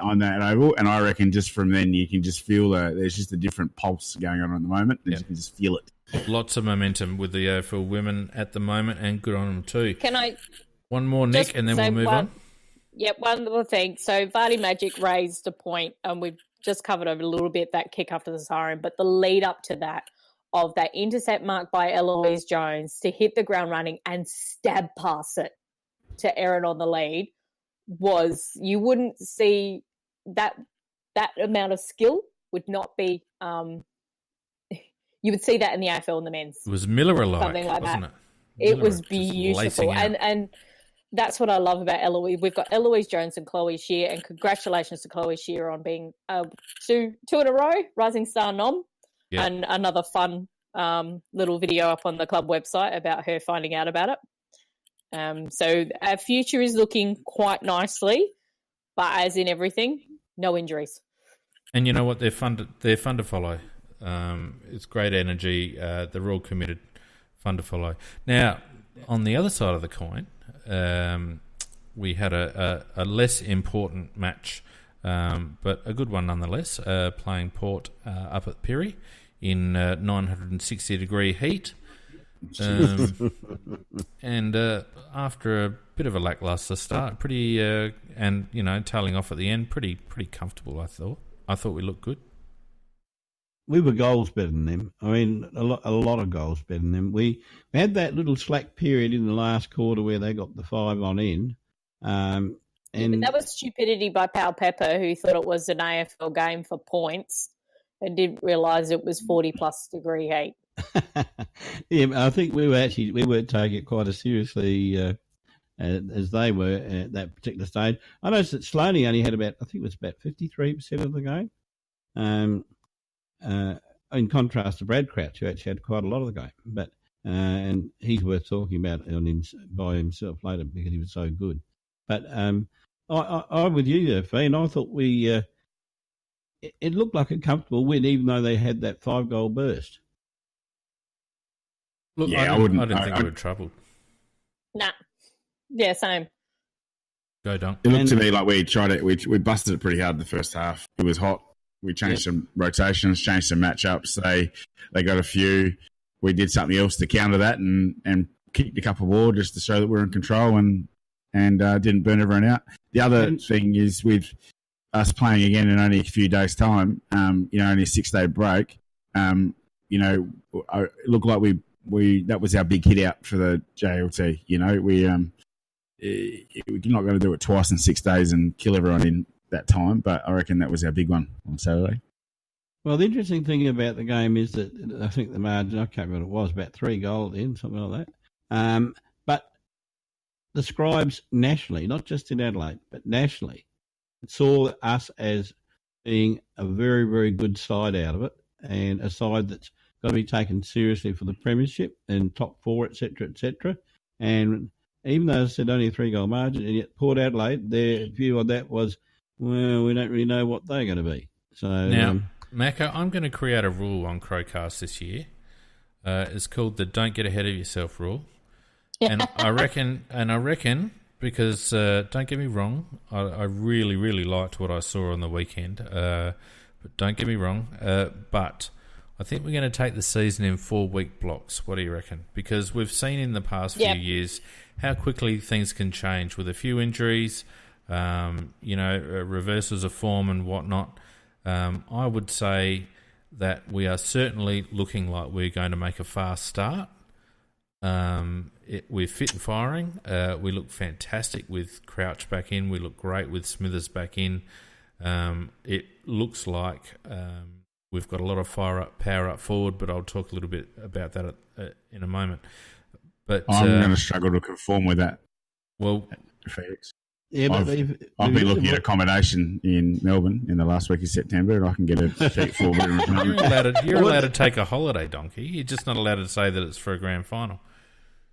[SPEAKER 4] on that oval. And I reckon just from then you can just feel there's just a different pulse going on at the moment. And you can just feel it.
[SPEAKER 1] Lots of momentum with the AFL women at the moment, and good on them too.
[SPEAKER 2] Can I...
[SPEAKER 1] One more, Nick, and then we'll move on.
[SPEAKER 2] Yep, one little thing. So Vardy Magic raised a point, and we've just covered over a little bit that kick after the siren, but the lead up to that, of that intercept mark by Eloise Jones to hit the ground running and stab past it to Erin on the lead, was, you wouldn't see that amount of skill would not be You would see that in the AFL and the men's.
[SPEAKER 1] It was Miller-alike,
[SPEAKER 2] Something like
[SPEAKER 1] wasn't
[SPEAKER 2] that.
[SPEAKER 1] it?
[SPEAKER 2] It was
[SPEAKER 1] Miller just
[SPEAKER 2] beautiful.
[SPEAKER 1] lacing out.
[SPEAKER 2] And that's what I love about Eloise. We've got Eloise Jones and Chloe Shear, and congratulations to Chloe Shear on being two in a row, Rising Star nom.
[SPEAKER 1] Yeah.
[SPEAKER 2] And another fun little video up on the club website about her finding out about it. So our future is looking quite nicely, but as in everything, no injuries.
[SPEAKER 1] And you know what? They're fun to follow. It's great energy. They're all committed. Fun to follow. Now, on the other side of the coin, we had a less important match, but a good one nonetheless, playing Port up at Pirrie in 960-degree heat. And after a bit of a lackluster start, pretty and tailing off at the end, pretty comfortable. I thought we looked good.
[SPEAKER 3] We were goals better than them. I mean, a lot of goals better than them. We had that little slack period in the last quarter where they got the 5 on in. And
[SPEAKER 2] but that was stupidity by Pal Pepper, who thought it was an AFL game for points and didn't realise it was 40-plus degree heat.
[SPEAKER 3] Yeah, I think we weren't taking it quite as seriously as they were at that particular stage. I noticed that Sloaney only had about 53% of the game. In contrast to Brad Crouch, who actually had quite a lot of the game, but and he's worth talking about by himself later because he was so good. But I'm with you, Fiend. I thought it looked like a comfortable win, even though they had that 5-goal burst.
[SPEAKER 1] Look,
[SPEAKER 4] Yeah,
[SPEAKER 1] I didn't think we were troubled.
[SPEAKER 2] Nah. Yeah, same.
[SPEAKER 1] Go, Dunk.
[SPEAKER 4] It looked to me like we busted it pretty hard in the first half. It was hot. We changed some rotations, changed some matchups. They got a few. We did something else to counter that and kicked a couple more just to show that we're in control and didn't burn everyone out. The other thing is with us playing again in only a few days' time, only a 6-day break, it looked like we that was our big hit out for the JLT. We're not going to do it twice in 6 days and kill everyone in that time, but I reckon that was our big one on Saturday.
[SPEAKER 3] Well, the interesting thing about the game is that I think the margin, I can't remember what it was, about 3 goals in, something like that. But the Scribes nationally, not just in Adelaide, but nationally, saw us as being a very, very good side out of it and a side that's got to be taken seriously for the premiership and top 4, etc., etc. And even though I said only a 3-goal margin, and yet Port Adelaide, their view on that was, well, we don't really know what they're going to be. So
[SPEAKER 1] now, Macca, I'm going to create a rule on CrowCast this year. It's called the "Don't Get Ahead of Yourself" rule, and I reckon because don't get me wrong, I really, really liked what I saw on the weekend. But don't get me wrong, but I think we're going to take the season in 4-week blocks. What do you reckon? Because we've seen in the past few years how quickly things can change with a few injuries. Reversals of form and whatnot. I would say that we are certainly looking like we're going to make a fast start. We're fit and firing. We look fantastic with Crouch back in. We look great with Smithers back in. It looks like we've got a lot of power up forward, but I'll talk a little bit about that in a moment. But
[SPEAKER 4] I'm going to struggle to conform with that.
[SPEAKER 1] Well,
[SPEAKER 4] Felix.
[SPEAKER 3] Yeah,
[SPEAKER 4] I've been looking at accommodation in Melbourne in the last week of September, and I can get a cheap 4-bedroom.
[SPEAKER 1] You're allowed to take a holiday, Donkey. You're just not allowed to say that it's for a grand final.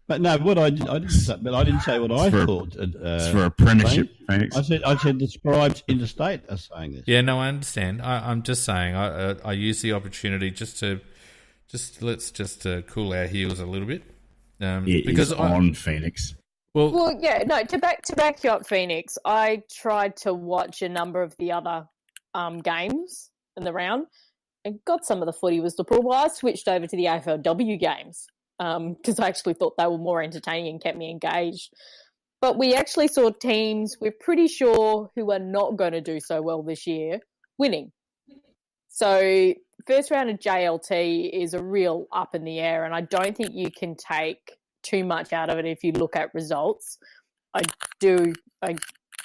[SPEAKER 3] But no, what I didn't say what I thought.
[SPEAKER 4] It's for a premiership, Phoenix.
[SPEAKER 3] I said the Scribes interstate are saying this.
[SPEAKER 1] Yeah, no, I understand. I'm just saying. I use the opportunity let's cool our heels a little bit.
[SPEAKER 4] Because on Phoenix.
[SPEAKER 2] Well, yeah, no. To back you up, Phoenix. I tried to watch a number of the other games in the round, and God, some of the footy was deplorable. Well, I switched over to the AFLW games because I actually thought they were more entertaining and kept me engaged. But we actually saw teams we're pretty sure who are not going to do so well this year winning. So first round of JLT is a real up in the air, and I don't think you can take too much out of it if you look at results. I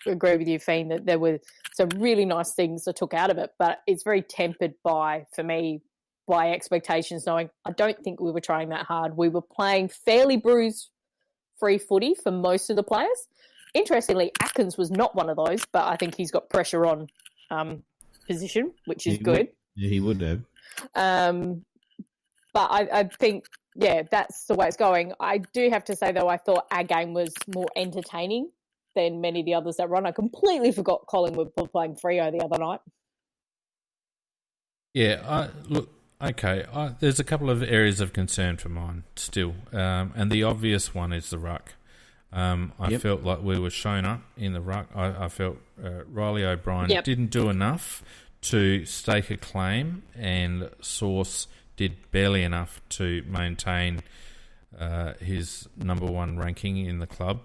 [SPEAKER 2] agree with you, Fiend, that there were some really nice things I took out of it, but it's very tempered by, for me, by expectations, knowing I don't think we were trying that hard. We were playing fairly bruise-free footy for most of the players. Interestingly, Atkins was not one of those, but I think he's got pressure on position, which is good.
[SPEAKER 3] He would have.
[SPEAKER 2] But I think, that's the way it's going. I do have to say, though, I thought our game was more entertaining than many of the others that run. I completely forgot Collingwood were playing Freo the other night.
[SPEAKER 1] Yeah, there's a couple of areas of concern for mine still, and the obvious one is the ruck. I felt like we were shown up in the ruck. I felt Riley O'Brien didn't do enough to stake a claim, and Sauce did barely enough to maintain his number one ranking in the club.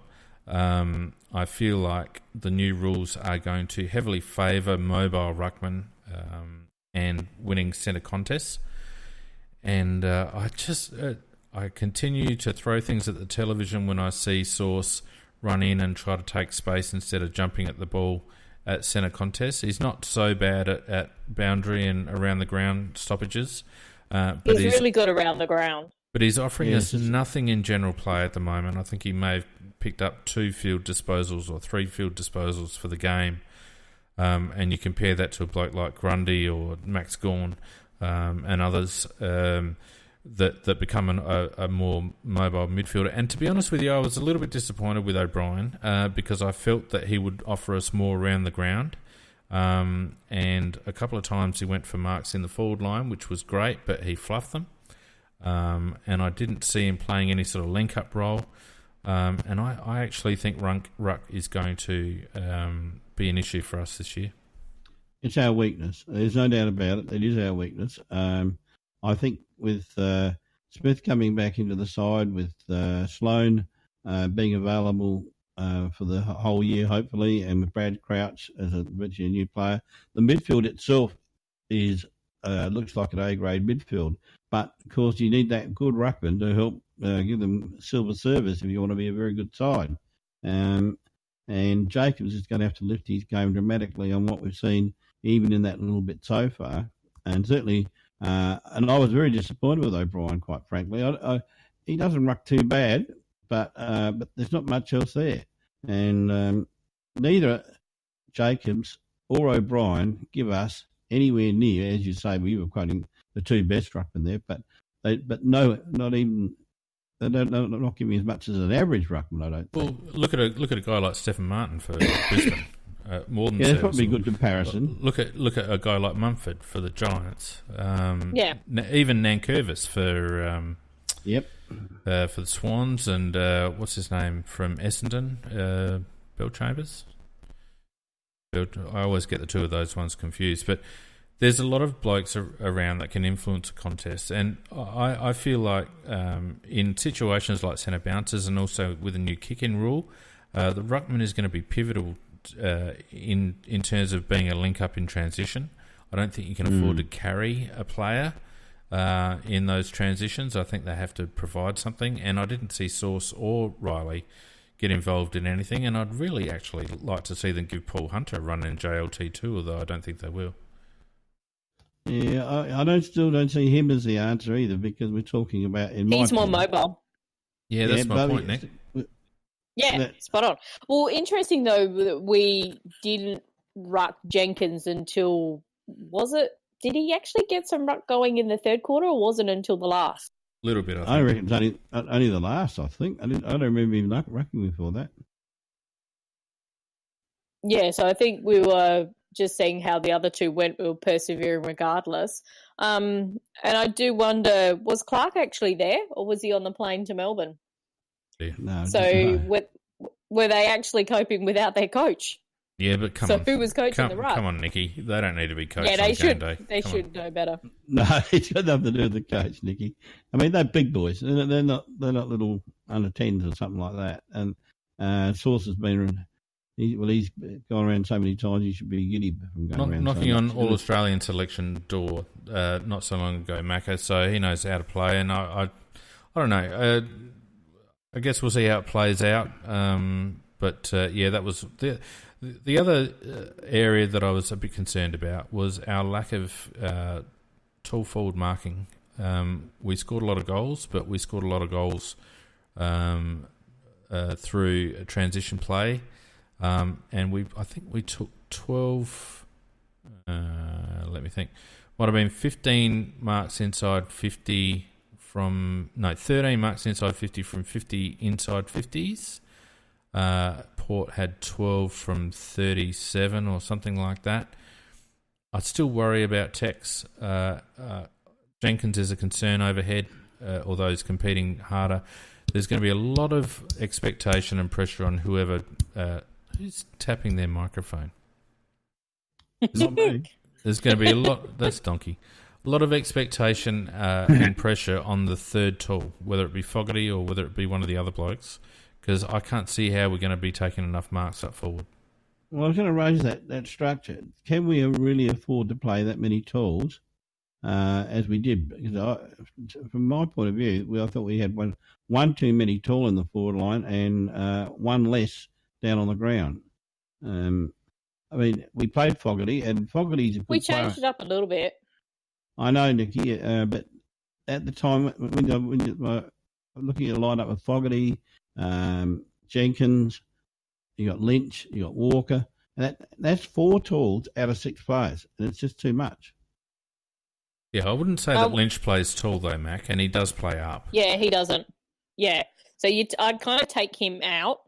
[SPEAKER 1] I feel like the new rules are going to heavily favour mobile ruckman and winning centre contests. And I continue to throw things at the television when I see Sauce run in and try to take space instead of jumping at the ball at centre contests. He's not so bad at boundary and around the ground stoppages. But
[SPEAKER 2] he's really good around the ground.
[SPEAKER 1] But he's offering us nothing in general play at the moment. I think he may have picked up 2 field disposals or 3 field disposals for the game. And you compare that to a bloke like Grundy or Max Gawn and others that become a more mobile midfielder. And to be honest with you, I was a little bit disappointed with O'Brien because I felt that he would offer us more around the ground. And a couple of times he went for marks in the forward line, which was great, but he fluffed them. And I didn't see him playing any sort of link-up role. And I actually think ruck is going to be an issue for us this year.
[SPEAKER 3] It's our weakness. There's no doubt about it. It is our weakness. I think with Smith coming back into the side, with Sloane being available for the whole year, hopefully, and with Brad Crouch as a virtually new player, the midfield itself is looks like an A-grade midfield. But, of course, you need that good ruckman to help give them silver service if you want to be a very good side. And Jacobs is going to have to lift his game dramatically on what we've seen, even in that little bit so far. And certainly, and I was very disappointed with O'Brien, quite frankly. He doesn't ruck too bad, but there's not much else there. And neither Jacobs or O'Brien give us anywhere near, as you say, we were quoting the 2 best ruckmen there, but no, not even. They're not giving as much as an average ruckman, I don't think.
[SPEAKER 1] Well, look at a guy like Stephen Martin for Brisbane. More than
[SPEAKER 3] that's probably a good comparison.
[SPEAKER 1] Look at a guy like Mumford for the Giants. Even Nankervis for for the Swans, and what's his name from Essendon, Bill Chambers. I always get the 2 of those ones confused, but there's a lot of blokes around that can influence a contest, and I feel like in situations like centre bounces and also with a new kick-in rule, the ruckman is going to be pivotal in terms of being a link-up in transition. I don't think you can afford to carry a player in those transitions. I think they have to provide something, and I didn't see Sauce or Riley get involved in anything, and I'd really actually like to see them give Paul Hunter a run in JLT too, although I don't think they will.
[SPEAKER 3] Yeah, I still don't see him as the answer either, because we're talking about...
[SPEAKER 2] He's more mobile.
[SPEAKER 1] Yeah, that's my point, Nick.
[SPEAKER 2] Yeah, spot on. Well, interesting, though, that we didn't ruck Jenkins until... Did he actually get some ruck going in the third quarter, or was it until the last?
[SPEAKER 1] A little bit, I think.
[SPEAKER 3] I reckon it's only the last, I think. I don't remember him rucking before that.
[SPEAKER 2] Yeah, so I think we were... just seeing how the other 2 went, we were persevering regardless. And I do wonder, was Clark actually there, or was he on the plane to Melbourne?
[SPEAKER 1] Yeah.
[SPEAKER 3] No.
[SPEAKER 2] So were they actually coping without their coach?
[SPEAKER 1] Yeah, but come on.
[SPEAKER 2] So who was coaching the ruck?
[SPEAKER 1] Come on, Nicky. They don't need to be coached
[SPEAKER 2] on
[SPEAKER 1] game day.
[SPEAKER 2] They should know better.
[SPEAKER 3] No, it's got nothing to do with the coach, Nicky. I mean, they're big boys. They're not little under-10s or something like that. And Sauce has been... He's gone around so many times, he should be giddy from going around.
[SPEAKER 1] Knocking on All-Australian selection door not so long ago, Macca, so he knows how to play. And I don't know. I guess we'll see how it plays out. But that was... The other area that I was a bit concerned about was our lack of tall forward marking. We scored a lot of goals, but we scored a lot of goals through transition play, and I think we took 12. Let me think. Might have been 15 marks inside 50 13 marks inside 50 from 50 inside 50s. Port had 12 from 37 or something like that. I still worry about Tex. Jenkins is a concern overhead, although he's competing harder. There's going to be a lot of expectation and pressure on whoever who's tapping their microphone.
[SPEAKER 3] Not me.
[SPEAKER 1] There's going to be a lot. That's Donkey. A lot of expectation and pressure on the third tall, whether it be Fogarty or whether it be one of the other blokes, because I can't see how we're going to be taking enough marks up forward.
[SPEAKER 3] Well, I was going to raise that structure. Can we really afford to play that many talls as we did? Because from my point of view, I thought we had one too many tall in the forward line and one less down on the ground. I mean, we played Fogarty, and Fogarty's a good
[SPEAKER 2] We changed
[SPEAKER 3] player.
[SPEAKER 2] it up a little bit.
[SPEAKER 3] I know, Nicky, but at the time when you're looking at a lineup with Fogarty, Jenkins, you got Lynch, you got Walker, and that's 4 talls out of 6 players, and it's just too much.
[SPEAKER 1] Yeah, I wouldn't say that Lynch plays tall though, Mac, and he does play up.
[SPEAKER 2] Yeah, he doesn't. Yeah, so I'd kind of take him out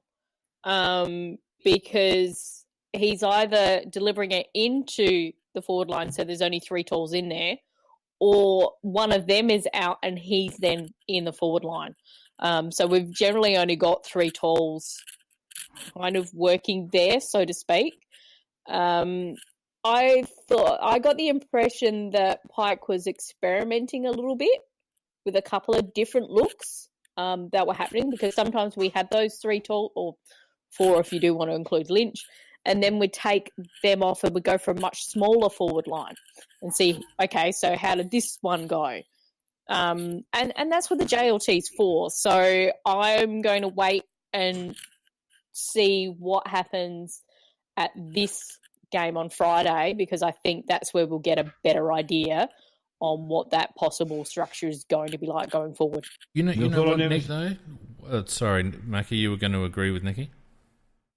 [SPEAKER 2] because he's either delivering it into the forward line, so there's only 3 talls in there, or one of them is out and he's then in the forward line. So we've generally only got 3 talls kind of working there, so to speak. I got the impression that Pike was experimenting a little bit with a couple of different looks that were happening, because sometimes we had those 3 tall, or 4 if you do want to include Lynch, and then we'd take them off and we'd go for a much smaller forward line and see, okay, so how did this one go? And that's what the JLT's for. So I'm going to wait and see what happens at this game on Friday, because I think that's where we'll get a better idea on what that possible structure is going to be like going forward.
[SPEAKER 1] You know what, Nick, though? Sorry, Mackie, you were going to agree with Nicky?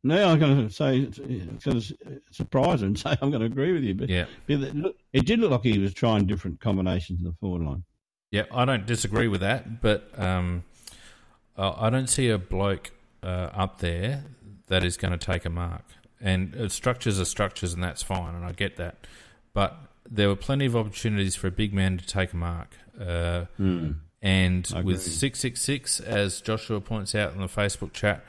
[SPEAKER 3] No, I'm going to say it's going to surprise and say I'm going to agree with you. But
[SPEAKER 1] yeah,
[SPEAKER 3] it did look like he was trying different combinations in the forward line.
[SPEAKER 1] Yeah, I don't disagree with that, but I don't see a bloke up there that is going to take a mark. And structures are structures, and that's fine, and I get that. But there were plenty of opportunities for a big man to take a mark. And with 666, as Joshua points out in the Facebook chat,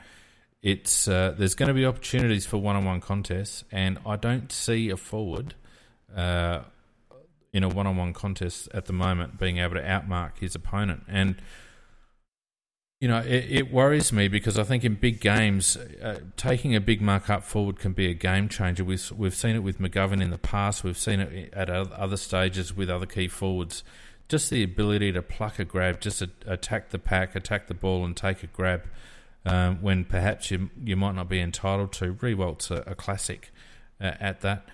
[SPEAKER 1] it's there's going to be opportunities for one-on-one contests, and I don't see a forward in a one-on-one contest at the moment being able to outmark his opponent. And, you know, it worries me, because I think in big games, taking a big mark up forward can be a game changer. We've seen it with McGovern in the past. We've seen it at other stages with other key forwards. Just the ability to pluck a grab, just attack the pack, attack the ball and take a grab when perhaps you might not be entitled to. Rewalt's a classic at that.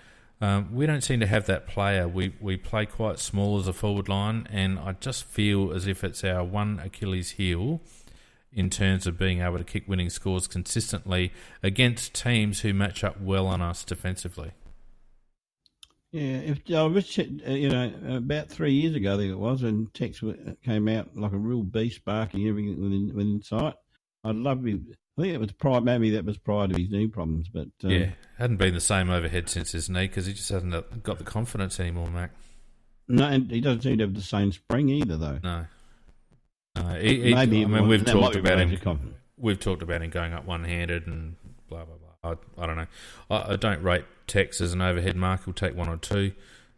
[SPEAKER 1] We don't seem to have that player. We play quite small as a forward line, and I just feel as if it's our one Achilles heel in terms of being able to kick winning scores consistently against teams who match up well on us defensively.
[SPEAKER 3] Yeah, if about 3 years ago, I think it was, and Tex came out like a real beast, barking everything within sight. I'd love to. I think it was maybe that was prior to his knee problems, but
[SPEAKER 1] hadn't been the same overhead since his knee, because he just hasn't got the confidence anymore, Mac.
[SPEAKER 3] No, and he doesn't seem to have the same spring either, though.
[SPEAKER 1] No.
[SPEAKER 3] Maybe
[SPEAKER 1] we've talked about him. We've talked about him going up one-handed and blah blah blah. I don't know. I don't rate Tex as an overhead mark. He'll take 1 or 2.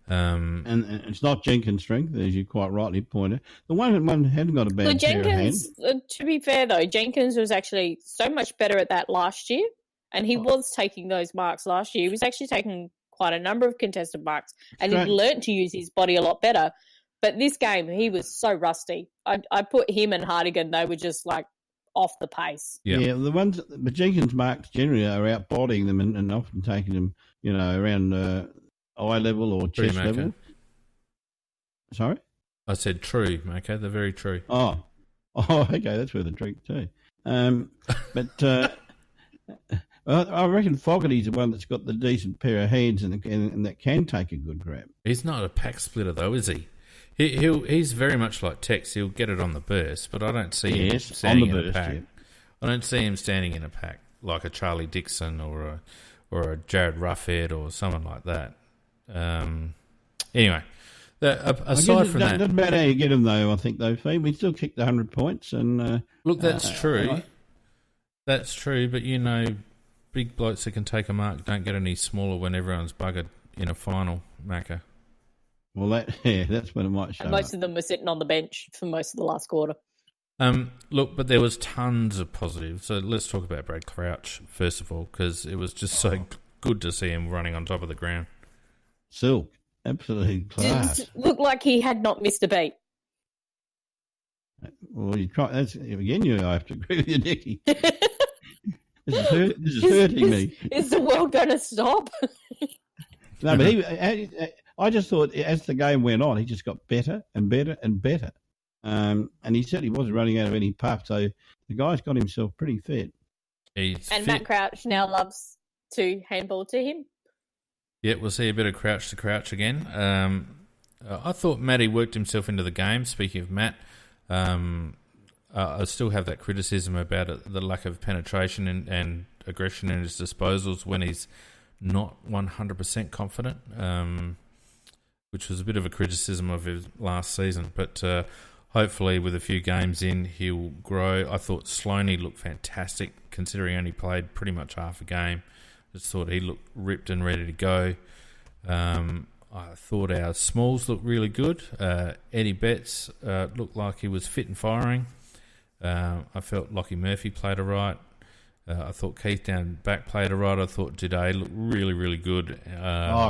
[SPEAKER 3] And it's not Jenkins' strength, as you quite rightly pointed. The one hadn't got a bad pair of hands.
[SPEAKER 2] To be fair, though, Jenkins was actually so much better at that last year, and he was taking those marks last year. He was actually taking quite a number of contested marks, and he learnt to use his body a lot better. But this game, he was so rusty. I put him and Hardigan, they were just like off the pace.
[SPEAKER 3] Yeah, the Jenkins marks generally are out bodying them and often taking them, around eye level or chest level. Sorry?
[SPEAKER 1] I said true, okay, they're very true.
[SPEAKER 3] Oh, okay, that's worth a drink too. But I reckon Fogarty's the one that's got the decent pair of hands and that can take a good grab.
[SPEAKER 1] He's not a pack splitter, though, is he? He's very much like Tex. He'll get it on the burst, but I don't see him standing in a pack. Yeah. I don't see him standing in a pack like a Charlie Dixon or a Jared Ruffhead or someone like that. Anyway, aside from that,
[SPEAKER 3] doesn't matter how you get him though. I think though, we still kicked 100 points, and
[SPEAKER 1] look, that's true. That's true, but you know, big blokes that can take a mark don't get any smaller when everyone's buggered in a final, Macca.
[SPEAKER 3] Well, that's when it might show.
[SPEAKER 2] And most of them were sitting on the bench for most of the last quarter.
[SPEAKER 1] Look, but there was tons of positives. So let's talk about Brad Crouch first of all, because it was just so good to see him running on top of the ground.
[SPEAKER 3] Silk, absolutely class.
[SPEAKER 2] Didn't look like he had not missed a beat.
[SPEAKER 3] Well, you try. That's again. I have to agree with you, Nicky. This is hurting me.
[SPEAKER 2] Is the world going to stop?
[SPEAKER 3] No, but I just thought as the game went on, he just got better and better and better. And he certainly wasn't running out of any puff, so the guy's got himself pretty fit.
[SPEAKER 2] Matt Crouch now loves to handball to him.
[SPEAKER 1] Yeah, we'll see a bit of crouch to crouch again. I thought Matty worked himself into the game. Speaking of Matt, I still have that criticism about it, the lack of penetration and aggression in his disposals when he's not 100% confident, which was a bit of a criticism of his last season. But hopefully with a few games in, he'll grow. I thought Sloaney looked fantastic, considering he only played pretty much half a game. Just thought he looked ripped and ready to go. I thought our Smalls looked really good. Eddie Betts looked like he was fit and firing. I felt Lockie Murphy played all right. I thought Keith down back played all right. I thought Jade looked really, really good.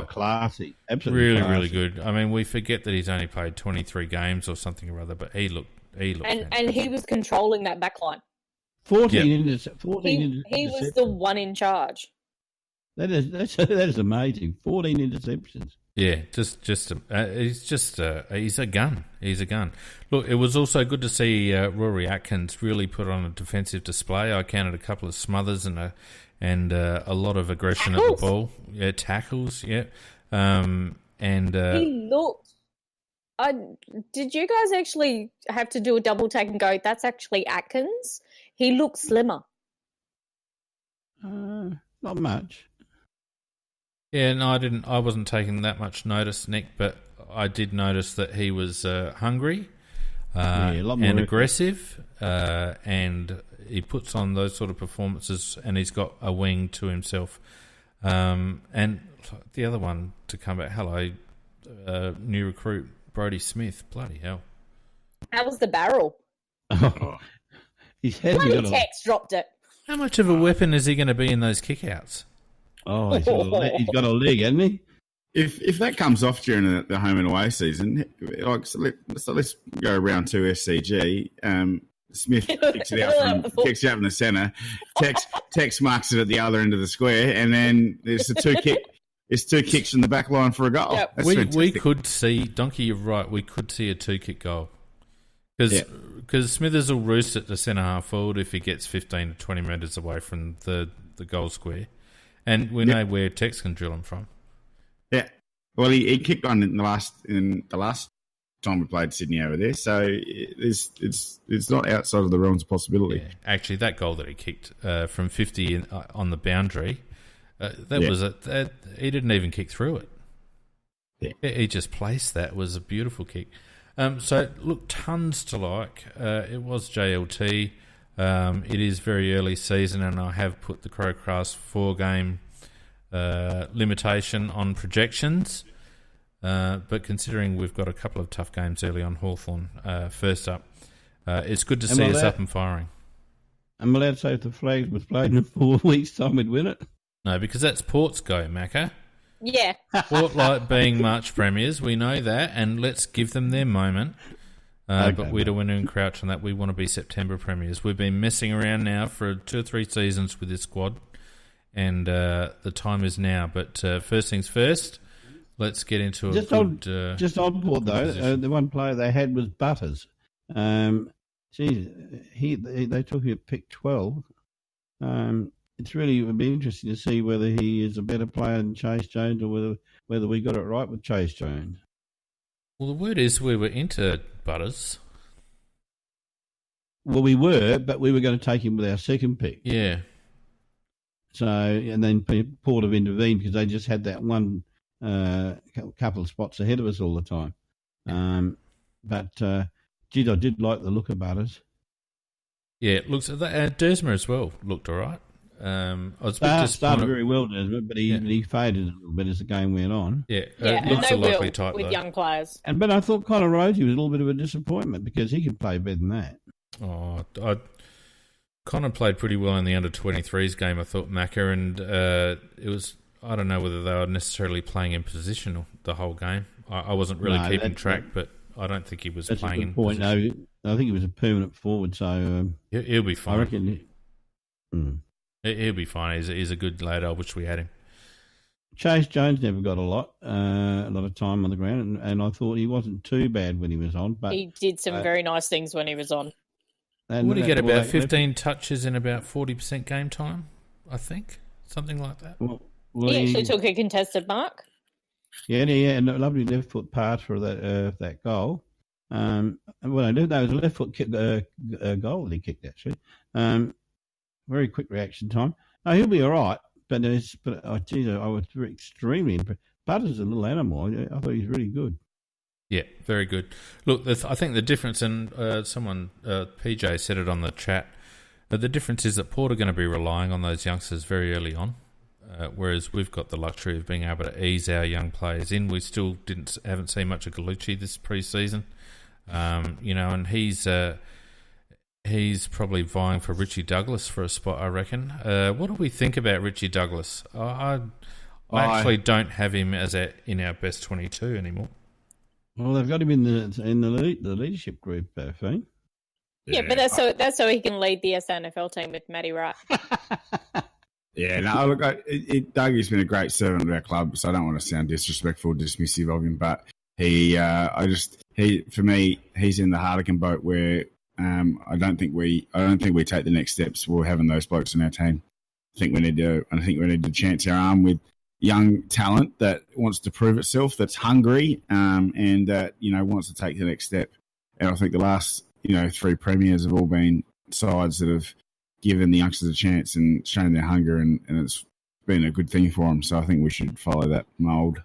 [SPEAKER 3] Classy. Absolutely
[SPEAKER 1] really,
[SPEAKER 3] classy.
[SPEAKER 1] really good. I mean, we forget that he's only played 23 games or something or other, but he looked
[SPEAKER 2] and he was controlling that back line.
[SPEAKER 3] 14
[SPEAKER 2] he was the one in charge.
[SPEAKER 3] That is amazing. 14 interceptions.
[SPEAKER 1] Yeah, he's a gun. He's a gun. Look, it was also good to see Rory Atkins really put on a defensive display. I counted a couple of smothers and a lot of aggression at the ball. Yeah, tackles. Yeah,
[SPEAKER 2] he looked. Did you guys actually have to do a double take and go, that's actually Atkins? He looked slimmer.
[SPEAKER 3] Not much.
[SPEAKER 1] Yeah, no, I didn't. I wasn't taking that much notice, Nick, but I did notice that he was hungry and aggressive, and he puts on those sort of performances, and he's got a wing to himself. And the other one to come back, new recruit Brodie Smith. Bloody hell!
[SPEAKER 2] How was the barrel?
[SPEAKER 3] His head
[SPEAKER 2] Tex dropped it.
[SPEAKER 1] How much of a weapon is he going to be in those kickouts?
[SPEAKER 3] Oh, he's got a leg, hasn't he?
[SPEAKER 4] If that comes off during the home and away season, let's go round to SCG. Smith kicks it out from the centre. Tex marks it at the other end of the square, and then there's two kicks from the back line for a goal.
[SPEAKER 2] Yep.
[SPEAKER 1] We could see, Donkey, you're right. We could see a 2-kick goal because Smithers will roost at the centre half forward if he gets 15 to 20 metres away from the goal square. And we know where Tex can drill him from.
[SPEAKER 4] Yeah. Well, he kicked on in the last time we played Sydney over there, so it's not outside of the realms of possibility.
[SPEAKER 1] Yeah. Actually, that goal that he kicked from 50 on the boundary, he didn't even kick through it. Yeah. He just placed that. It was a beautiful kick. So, look, tons to like. It was JLT. It is very early season, and I have put the CrowCast 4-game limitation on projections. But considering we've got a couple of tough games early on Hawthorn, first up, it's good to see us up and firing.
[SPEAKER 3] I'm allowed to say if the Flags was played in 4 weeks' time, we'd win it?
[SPEAKER 1] No, because that's Port's go, Macca.
[SPEAKER 2] Yeah.
[SPEAKER 1] Port like being March premiers, we know that, and let's give them their moment. But we're to win and Crouch on that. We want to be September premiers. We've been messing around now for 2 or 3 seasons with this squad, and the time is now. But first things first, let's get into a
[SPEAKER 3] Just on board though. The one player they had was Butters. They took him at pick 12. It would be interesting to see whether he is a better player than Chase Jones or whether we got it right with Chase Jones.
[SPEAKER 1] Well, the word is we were into Butters.
[SPEAKER 3] Well, we were, but we were going to take him with our second pick.
[SPEAKER 1] Yeah.
[SPEAKER 3] So, and then Port have intervened because they just had that one couple of spots ahead of us all the time. I did like the look of Butters.
[SPEAKER 1] Yeah, it looks Dersmer as well looked all right. I was a bit disappointed.
[SPEAKER 3] Started very well, Desmond, but he faded a little bit as the game went on.
[SPEAKER 1] Yeah,
[SPEAKER 2] it
[SPEAKER 1] looks
[SPEAKER 2] no
[SPEAKER 1] a likely type
[SPEAKER 2] with
[SPEAKER 1] though.
[SPEAKER 2] young players.
[SPEAKER 3] But I thought Connor Rosie was a little bit of a disappointment because he could play better than that.
[SPEAKER 1] Oh, Connor played pretty well in the under-23s game, I thought, Macca, and it was, I don't know whether they were necessarily playing in position the whole game. I wasn't really keeping track, but I don't think he was playing in position.
[SPEAKER 3] No, I think he was a permanent forward, so...
[SPEAKER 1] he'll be fine.
[SPEAKER 3] I reckon...
[SPEAKER 1] He'll be fine. He's a good lad. I wish we had him.
[SPEAKER 3] Chase Jones never got a lot of time on the ground, and I thought he wasn't too bad when he was on. But
[SPEAKER 2] he did some very nice things when he was on.
[SPEAKER 1] What did he get, about 15 touches in about 40% game time, I think? Something like that.
[SPEAKER 2] He actually took a contested mark.
[SPEAKER 3] Yeah, and a lovely left foot pass for that goal. And what I did, that was a left foot goal that he kicked, actually. Very quick reaction time. No, he'll be all right, but I was extremely impressed. Butter's a little animal. I thought he was really good.
[SPEAKER 1] Yeah, very good. Look, I think the difference, and someone, PJ said it on the chat, the difference is that Port are going to be relying on those youngsters very early on, whereas we've got the luxury of being able to ease our young players in. We still haven't seen much of Gallucci this pre-season, and he's probably vying for Richie Douglas for a spot, I reckon. What do we think about Richie Douglas? I actually don't have him in our best 22 anymore.
[SPEAKER 3] Well, they've got him in the leadership group, Feen.
[SPEAKER 2] Yeah, but that's so he can lead the SNFL team with Matty Wright.
[SPEAKER 4] Yeah, no, look, Dougie's been a great servant of our club, so I don't want to sound disrespectful, dismissive of him, but for me, he's in the Hardigan boat where I don't think we take the next steps. We're having those blokes on our team. I think we need to chance our arm with young talent that wants to prove itself, that's hungry, and that wants to take the next step. And I think the last 3 premiers have all been sides that have given the youngsters a chance and shown their hunger, and it's been a good thing for them. So I think we should follow that mould.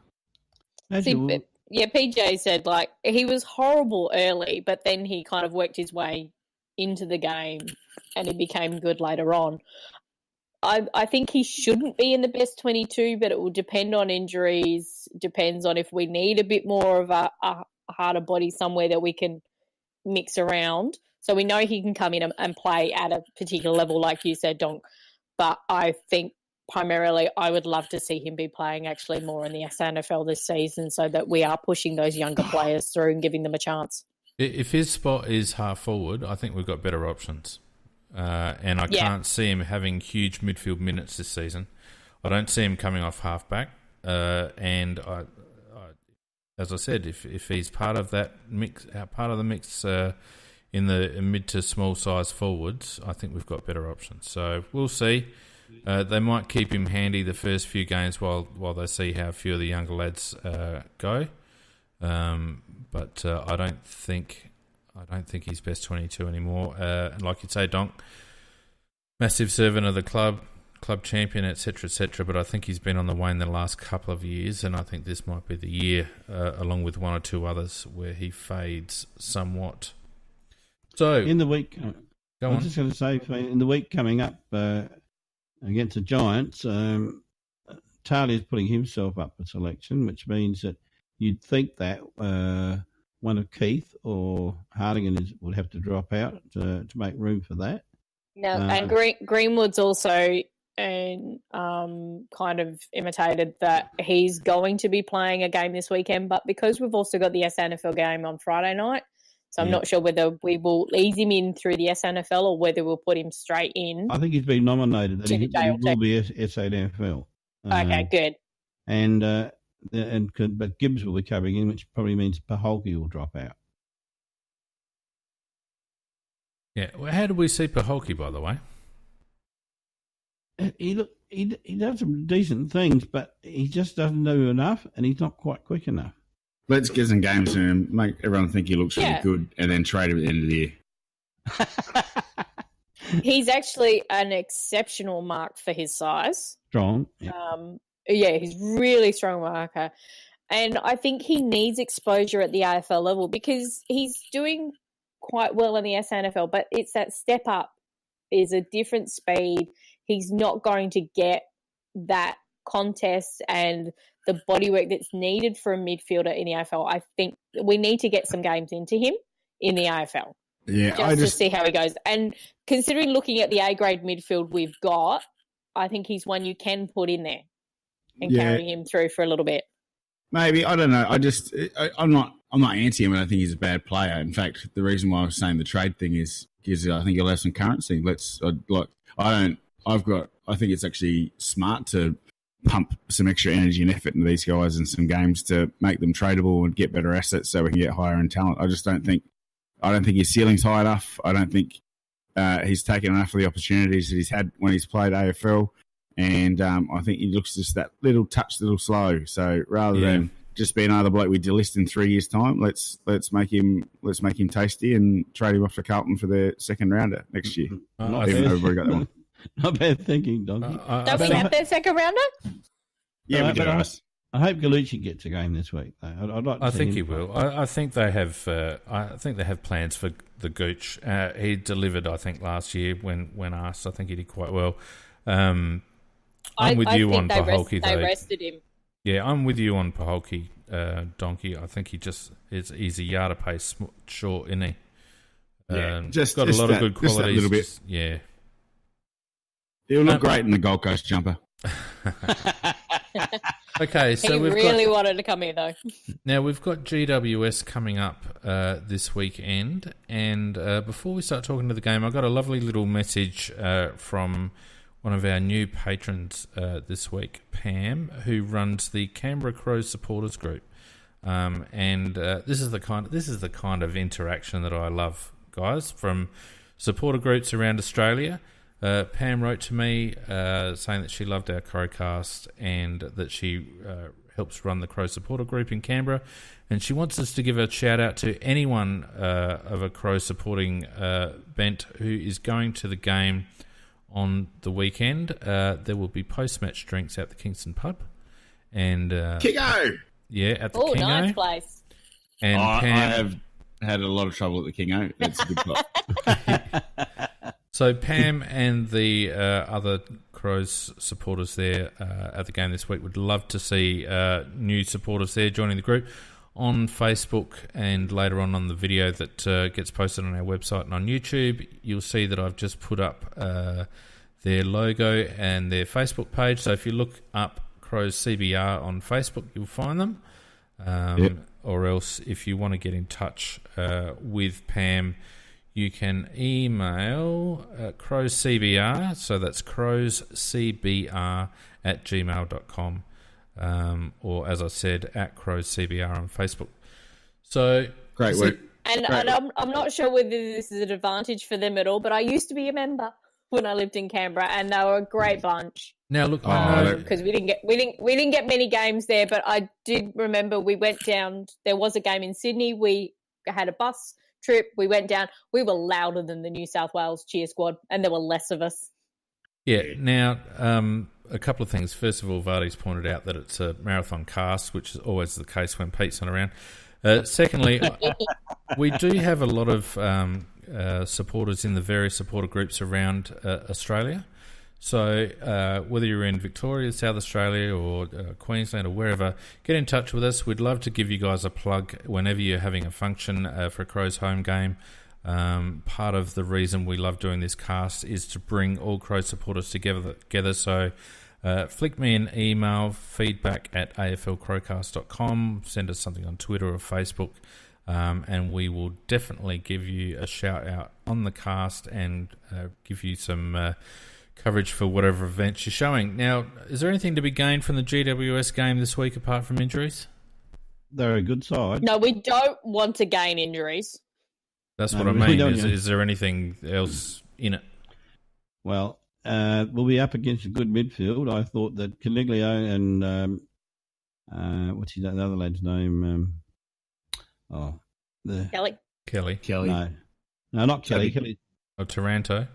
[SPEAKER 2] PJ said he was horrible early, but then he kind of worked his way into the game and he became good later on. I think he shouldn't be in the best 22, but it will depend on injuries, depends on if we need a bit more of a harder body somewhere that we can mix around. So we know he can come in and play at a particular level, like you said, Donk. But I think primarily I would love to see him be playing actually more in the SNFL this season so that we are pushing those younger players through and giving them a chance.
[SPEAKER 1] If his spot is half forward, I think we've got better options. And I can't see him having huge midfield minutes this season. I don't see him coming off halfback. And I, as I said, if he's part of that mix, part of the mix in the mid to small size forwards, I think we've got better options. So we'll see. They might keep him handy the first few games while they see how a few of the younger lads go. But I don't think he's best 22 anymore. And like you say, Donk, massive servant of the club champion, etc., etc. But I think he's been on the wane the last couple of years, and I think this might be the year, along with one or two others, where he fades somewhat. So
[SPEAKER 3] in the week,
[SPEAKER 1] I was
[SPEAKER 3] just going to say, in the week coming up against the Giants, Talia's putting himself up for selection, which means that you'd think that one of Keith or Hardigan would have to drop out to make room for that.
[SPEAKER 2] No, and Greenwood's also kind of imitated that he's going to be playing a game this weekend, but because we've also got the SNFL game on Friday night, so I'm not sure whether we will ease him in through the SNFL or whether we'll put him straight in.
[SPEAKER 3] I think he's been nominated that he will be SNFL.
[SPEAKER 2] Okay, good.
[SPEAKER 3] And But Gibbs will be coming in, which probably means Paholke will drop out.
[SPEAKER 1] Yeah. Well, how do we see Paholke, by the way?
[SPEAKER 3] He does some decent things, but he just doesn't do enough, and he's not quite quick enough.
[SPEAKER 4] Let's get some games to him, make everyone think he looks really good, and then trade him at the end of the year.
[SPEAKER 2] He's actually an exceptional mark for his size.
[SPEAKER 3] Strong.
[SPEAKER 2] Yeah, he's really strong marker. And I think he needs exposure at the AFL level because he's doing quite well in the SANFL, but it's that step up is a different speed. He's not going to get that contest and the bodywork that's needed for a midfielder in the AFL. I think we need to get some games into him in the AFL.
[SPEAKER 4] Yeah,
[SPEAKER 2] just to see how he goes. And considering looking at the A-grade midfield we've got, I think he's one you can put in there and carry him through for a little bit.
[SPEAKER 4] Maybe, I don't know. I'm not anti him. I don't think he's a bad player. In fact, the reason why I was saying the trade thing is I think he'll have some currency. I think it's actually smart to pump some extra energy and effort into these guys in some games to make them tradable and get better assets so we can get higher in talent. I don't think his ceiling's high enough. I don't think he's taken enough of the opportunities that he's had when he's played AFL. And I think he looks just that little slow. So rather than just be another bloke we delist in 3 years' time, let's make him tasty and trade him off to Carlton for their second rounder next year. Even though we've already got that one.
[SPEAKER 3] Not bad thinking, Donkey.
[SPEAKER 2] Don't we have their second rounder?
[SPEAKER 4] Yeah, we do.
[SPEAKER 3] I hope Galucci gets a game this week. Though.
[SPEAKER 1] I think he will. I think they have. I think they have plans for the Gooch. He delivered, I think, last year when asked. I think he did quite well. I'm with you on Paholke.
[SPEAKER 2] They rested him.
[SPEAKER 1] Yeah, I'm with you on Paholke, Donkey. I think he's a yard of pace short, isn't he? Just got a lot of good qualities.
[SPEAKER 4] Just a little bit.
[SPEAKER 1] Yeah.
[SPEAKER 4] He'll look great in the Gold Coast jumper.
[SPEAKER 1] Okay, so
[SPEAKER 2] he really wanted to come here though.
[SPEAKER 1] Now we've got GWS coming up this weekend, and before we start talking to the game, I got a lovely little message from one of our new patrons this week, Pam, who runs the Canberra Crows supporters group, and this is the kind of interaction that I love, guys, from supporter groups around Australia. Pam wrote to me saying that she loved our CrowCast and that she helps run the Crow supporter group in Canberra, and she wants us to give a shout out to anyone of a Crow supporting bent who is going to the game on the weekend. There will be post-match drinks at the Kingston pub, and
[SPEAKER 4] Kingo,
[SPEAKER 1] at the Kingo.
[SPEAKER 2] Nice place.
[SPEAKER 1] And
[SPEAKER 4] I
[SPEAKER 1] Pam,
[SPEAKER 4] have had a lot of trouble at the Kingo. It's a good club.
[SPEAKER 1] So Pam and the other Crows supporters there at the game this week would love to see new supporters there joining the group on Facebook, and later on the video that gets posted on our website and on YouTube. You'll see that I've just put up their logo and their Facebook page. So if you look up Crows CBR on Facebook, you'll find them. Or else, if you want to get in touch with Pam, you can email crowscbr, so that's crowscbr@gmail.com, or as I said, at crowscbr on Facebook. So
[SPEAKER 4] great work.
[SPEAKER 2] And I'm not sure whether this is an advantage for them at all, but I used to be a member when I lived in Canberra, and they were a great bunch.
[SPEAKER 1] Now look, I know
[SPEAKER 2] because we didn't get many games there, but I did remember we went down. There was a game in Sydney. We had a bus trip. We went down. We were louder than the New South Wales cheer squad, and there were less of us.
[SPEAKER 1] Yeah. Now, a couple of things. First of all, Vardy's pointed out that it's a marathon cast, which is always the case when Pete's not around. Secondly, we do have a lot of supporters in the various supporter groups around Australia. So whether you're in Victoria, South Australia, or Queensland, or wherever, get in touch with us. We'd love to give you guys a plug whenever you're having a function for a Crows home game. Part of the reason we love doing this cast is to bring all Crows supporters together. So flick me an email, feedback@aflcrowcast.com. Send us something on Twitter or Facebook, and we will definitely give you a shout out on the cast and give you some coverage for whatever events you're showing. Now, is there anything to be gained from the GWS game this week apart from injuries?
[SPEAKER 3] They're a good side.
[SPEAKER 2] No, we don't want to gain injuries.
[SPEAKER 1] That's
[SPEAKER 3] No,
[SPEAKER 1] what I
[SPEAKER 3] we
[SPEAKER 1] mean.
[SPEAKER 3] don't,
[SPEAKER 1] Is there anything else in it?
[SPEAKER 3] Well, we'll be up against a good midfield. I thought that Caniglio and what's the other lad's name?
[SPEAKER 2] Kelly.
[SPEAKER 1] Kelly.
[SPEAKER 3] No, not Kelly. Kelly.
[SPEAKER 1] Oh, Taranto.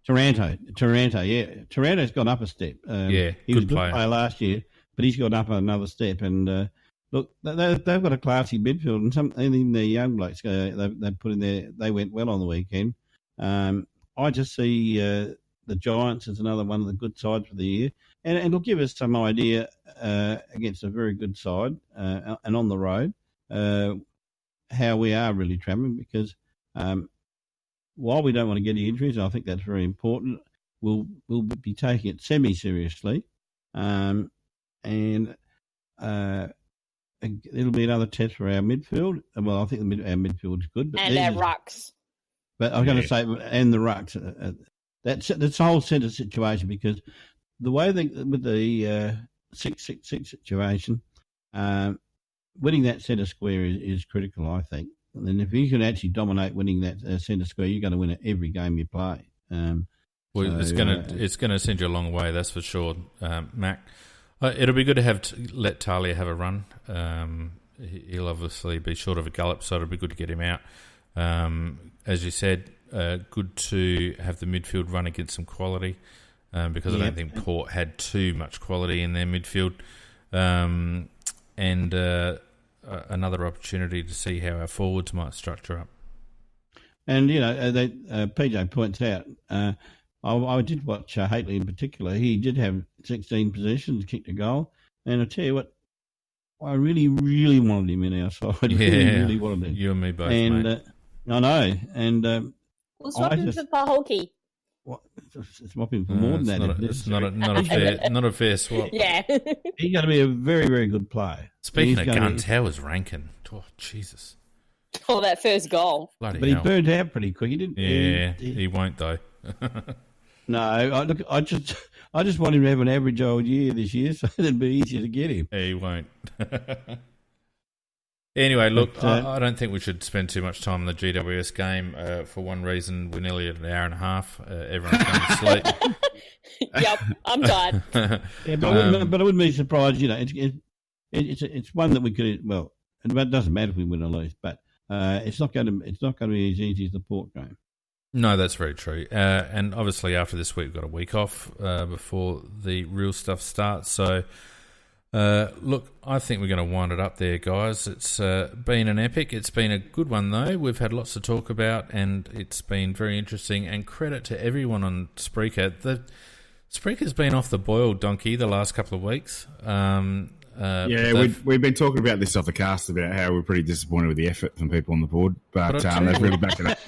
[SPEAKER 3] Taranto, yeah. Taranto's gone up a step. He was a good player last year, but he's gone up another step. And look, they've got a classy midfield, and even the young blokes they put in there, they went well on the weekend. I just see the Giants as another one of the good sides for the year, and it'll give us some idea against a very good side and on the road how we are really travelling, because while we don't want to get any injuries, I think that's very important. We'll be taking it semi-seriously, and it'll be another test for our midfield. Well, I think our midfield is good,
[SPEAKER 2] and our rucks.
[SPEAKER 3] But I'm going to say, and the rucks. That's the whole centre situation, because the way with the 6-6-6 situation, winning that centre square is critical, I think. And if you can actually dominate winning that centre square, you're going to win it every game you play.
[SPEAKER 1] It's going to send you a long way, that's for sure, Mac. It'll be good to let Talia have a run. He'll obviously be short of a gallop, so it'll be good to get him out. As you said, good to have the midfield run against some quality, because I don't think Port had too much quality in their midfield. And another opportunity to see how our forwards might structure up.
[SPEAKER 3] And, PJ points out, I did watch Haitley in particular. He did have 16 possessions, kicked a goal. And I tell you what, I really, really wanted him in our side. Really wanted him.
[SPEAKER 1] You and me both,
[SPEAKER 3] and,
[SPEAKER 1] mate.
[SPEAKER 3] I know. And
[SPEAKER 2] we'll swap him for Pahulki.
[SPEAKER 3] Swap him for more than that.
[SPEAKER 1] It's not a fair swap.
[SPEAKER 2] Yeah.
[SPEAKER 3] He's going to be a very, very good player.
[SPEAKER 1] Speaking of guns, how was Rankin? Oh, Jesus.
[SPEAKER 2] Oh, that first goal.
[SPEAKER 1] Bloody
[SPEAKER 3] but
[SPEAKER 1] hell.
[SPEAKER 3] he burned out pretty quick. He didn't.
[SPEAKER 1] Yeah, he won't though.
[SPEAKER 3] No, I just want him to have an average old year this year, so it'd be easier to get him.
[SPEAKER 1] He won't. Anyway, look, I don't think we should spend too much time on the GWS game. For one reason, we're nearly at an hour and a half. Everyone's going to sleep.
[SPEAKER 2] Yep, I'm tired.
[SPEAKER 3] Yeah, but I wouldn't be surprised. It's one that we could. Well, it doesn't matter if we win or lose, but it's not going to be as easy as the Port game.
[SPEAKER 1] No, that's very true. And obviously, after this week, we've got a week off before the real stuff starts. So. Look, I think we're going to wind it up there, guys. It's been an epic. It's been a good one, though. We've had lots to talk about, and it's been very interesting. And credit to everyone on Spreaker. Spreaker's been off the boil, donkey, the last couple of weeks.
[SPEAKER 4] We've been talking about this off the cast about how we're pretty disappointed with the effort from people on the board, but they've really backed it up.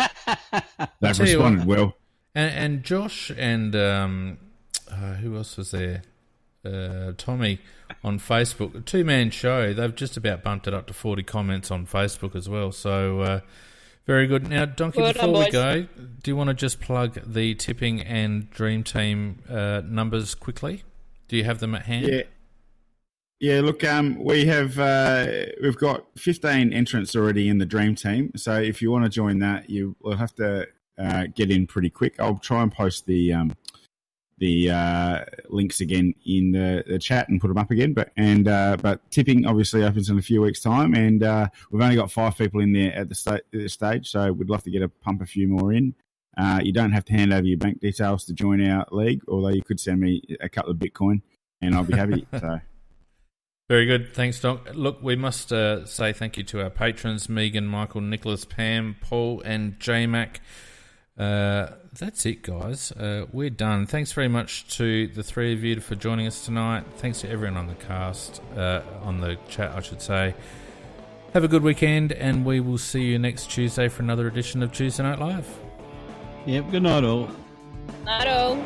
[SPEAKER 4] They've responded well.
[SPEAKER 1] And Josh and who else was there? Tommy on Facebook, a two-man show. They've just about bumped it up to 40 comments on Facebook as well. So very good. Now, Donkey, before we go, do you want to just plug the tipping and Dream Team numbers quickly? Do you have them at hand?
[SPEAKER 4] Yeah. Look, we've got 15 entrants already in the Dream Team. So if you want to join that, you will have to get in pretty quick. I'll try and post the links again in the chat and put them up again. But tipping obviously opens in a few weeks' time, and we've only got 5 people in there at this stage, so we'd love to pump a few more in. You don't have to hand over your bank details to join our league, although you could send me a couple of Bitcoin, and I'll be happy. So.
[SPEAKER 1] Very good. Thanks, Doc. Look, we must say thank you to our patrons, Megan, Michael, Nicholas, Pam, Paul, and J-Mac. That's it, guys. We're done. Thanks very much to the three of you for joining us tonight. Thanks to everyone on the cast, on the chat, I should say. Have a good weekend, and we will see you next Tuesday for another edition of Tuesday Night Live.
[SPEAKER 3] Yep, good night all.
[SPEAKER 2] Night all.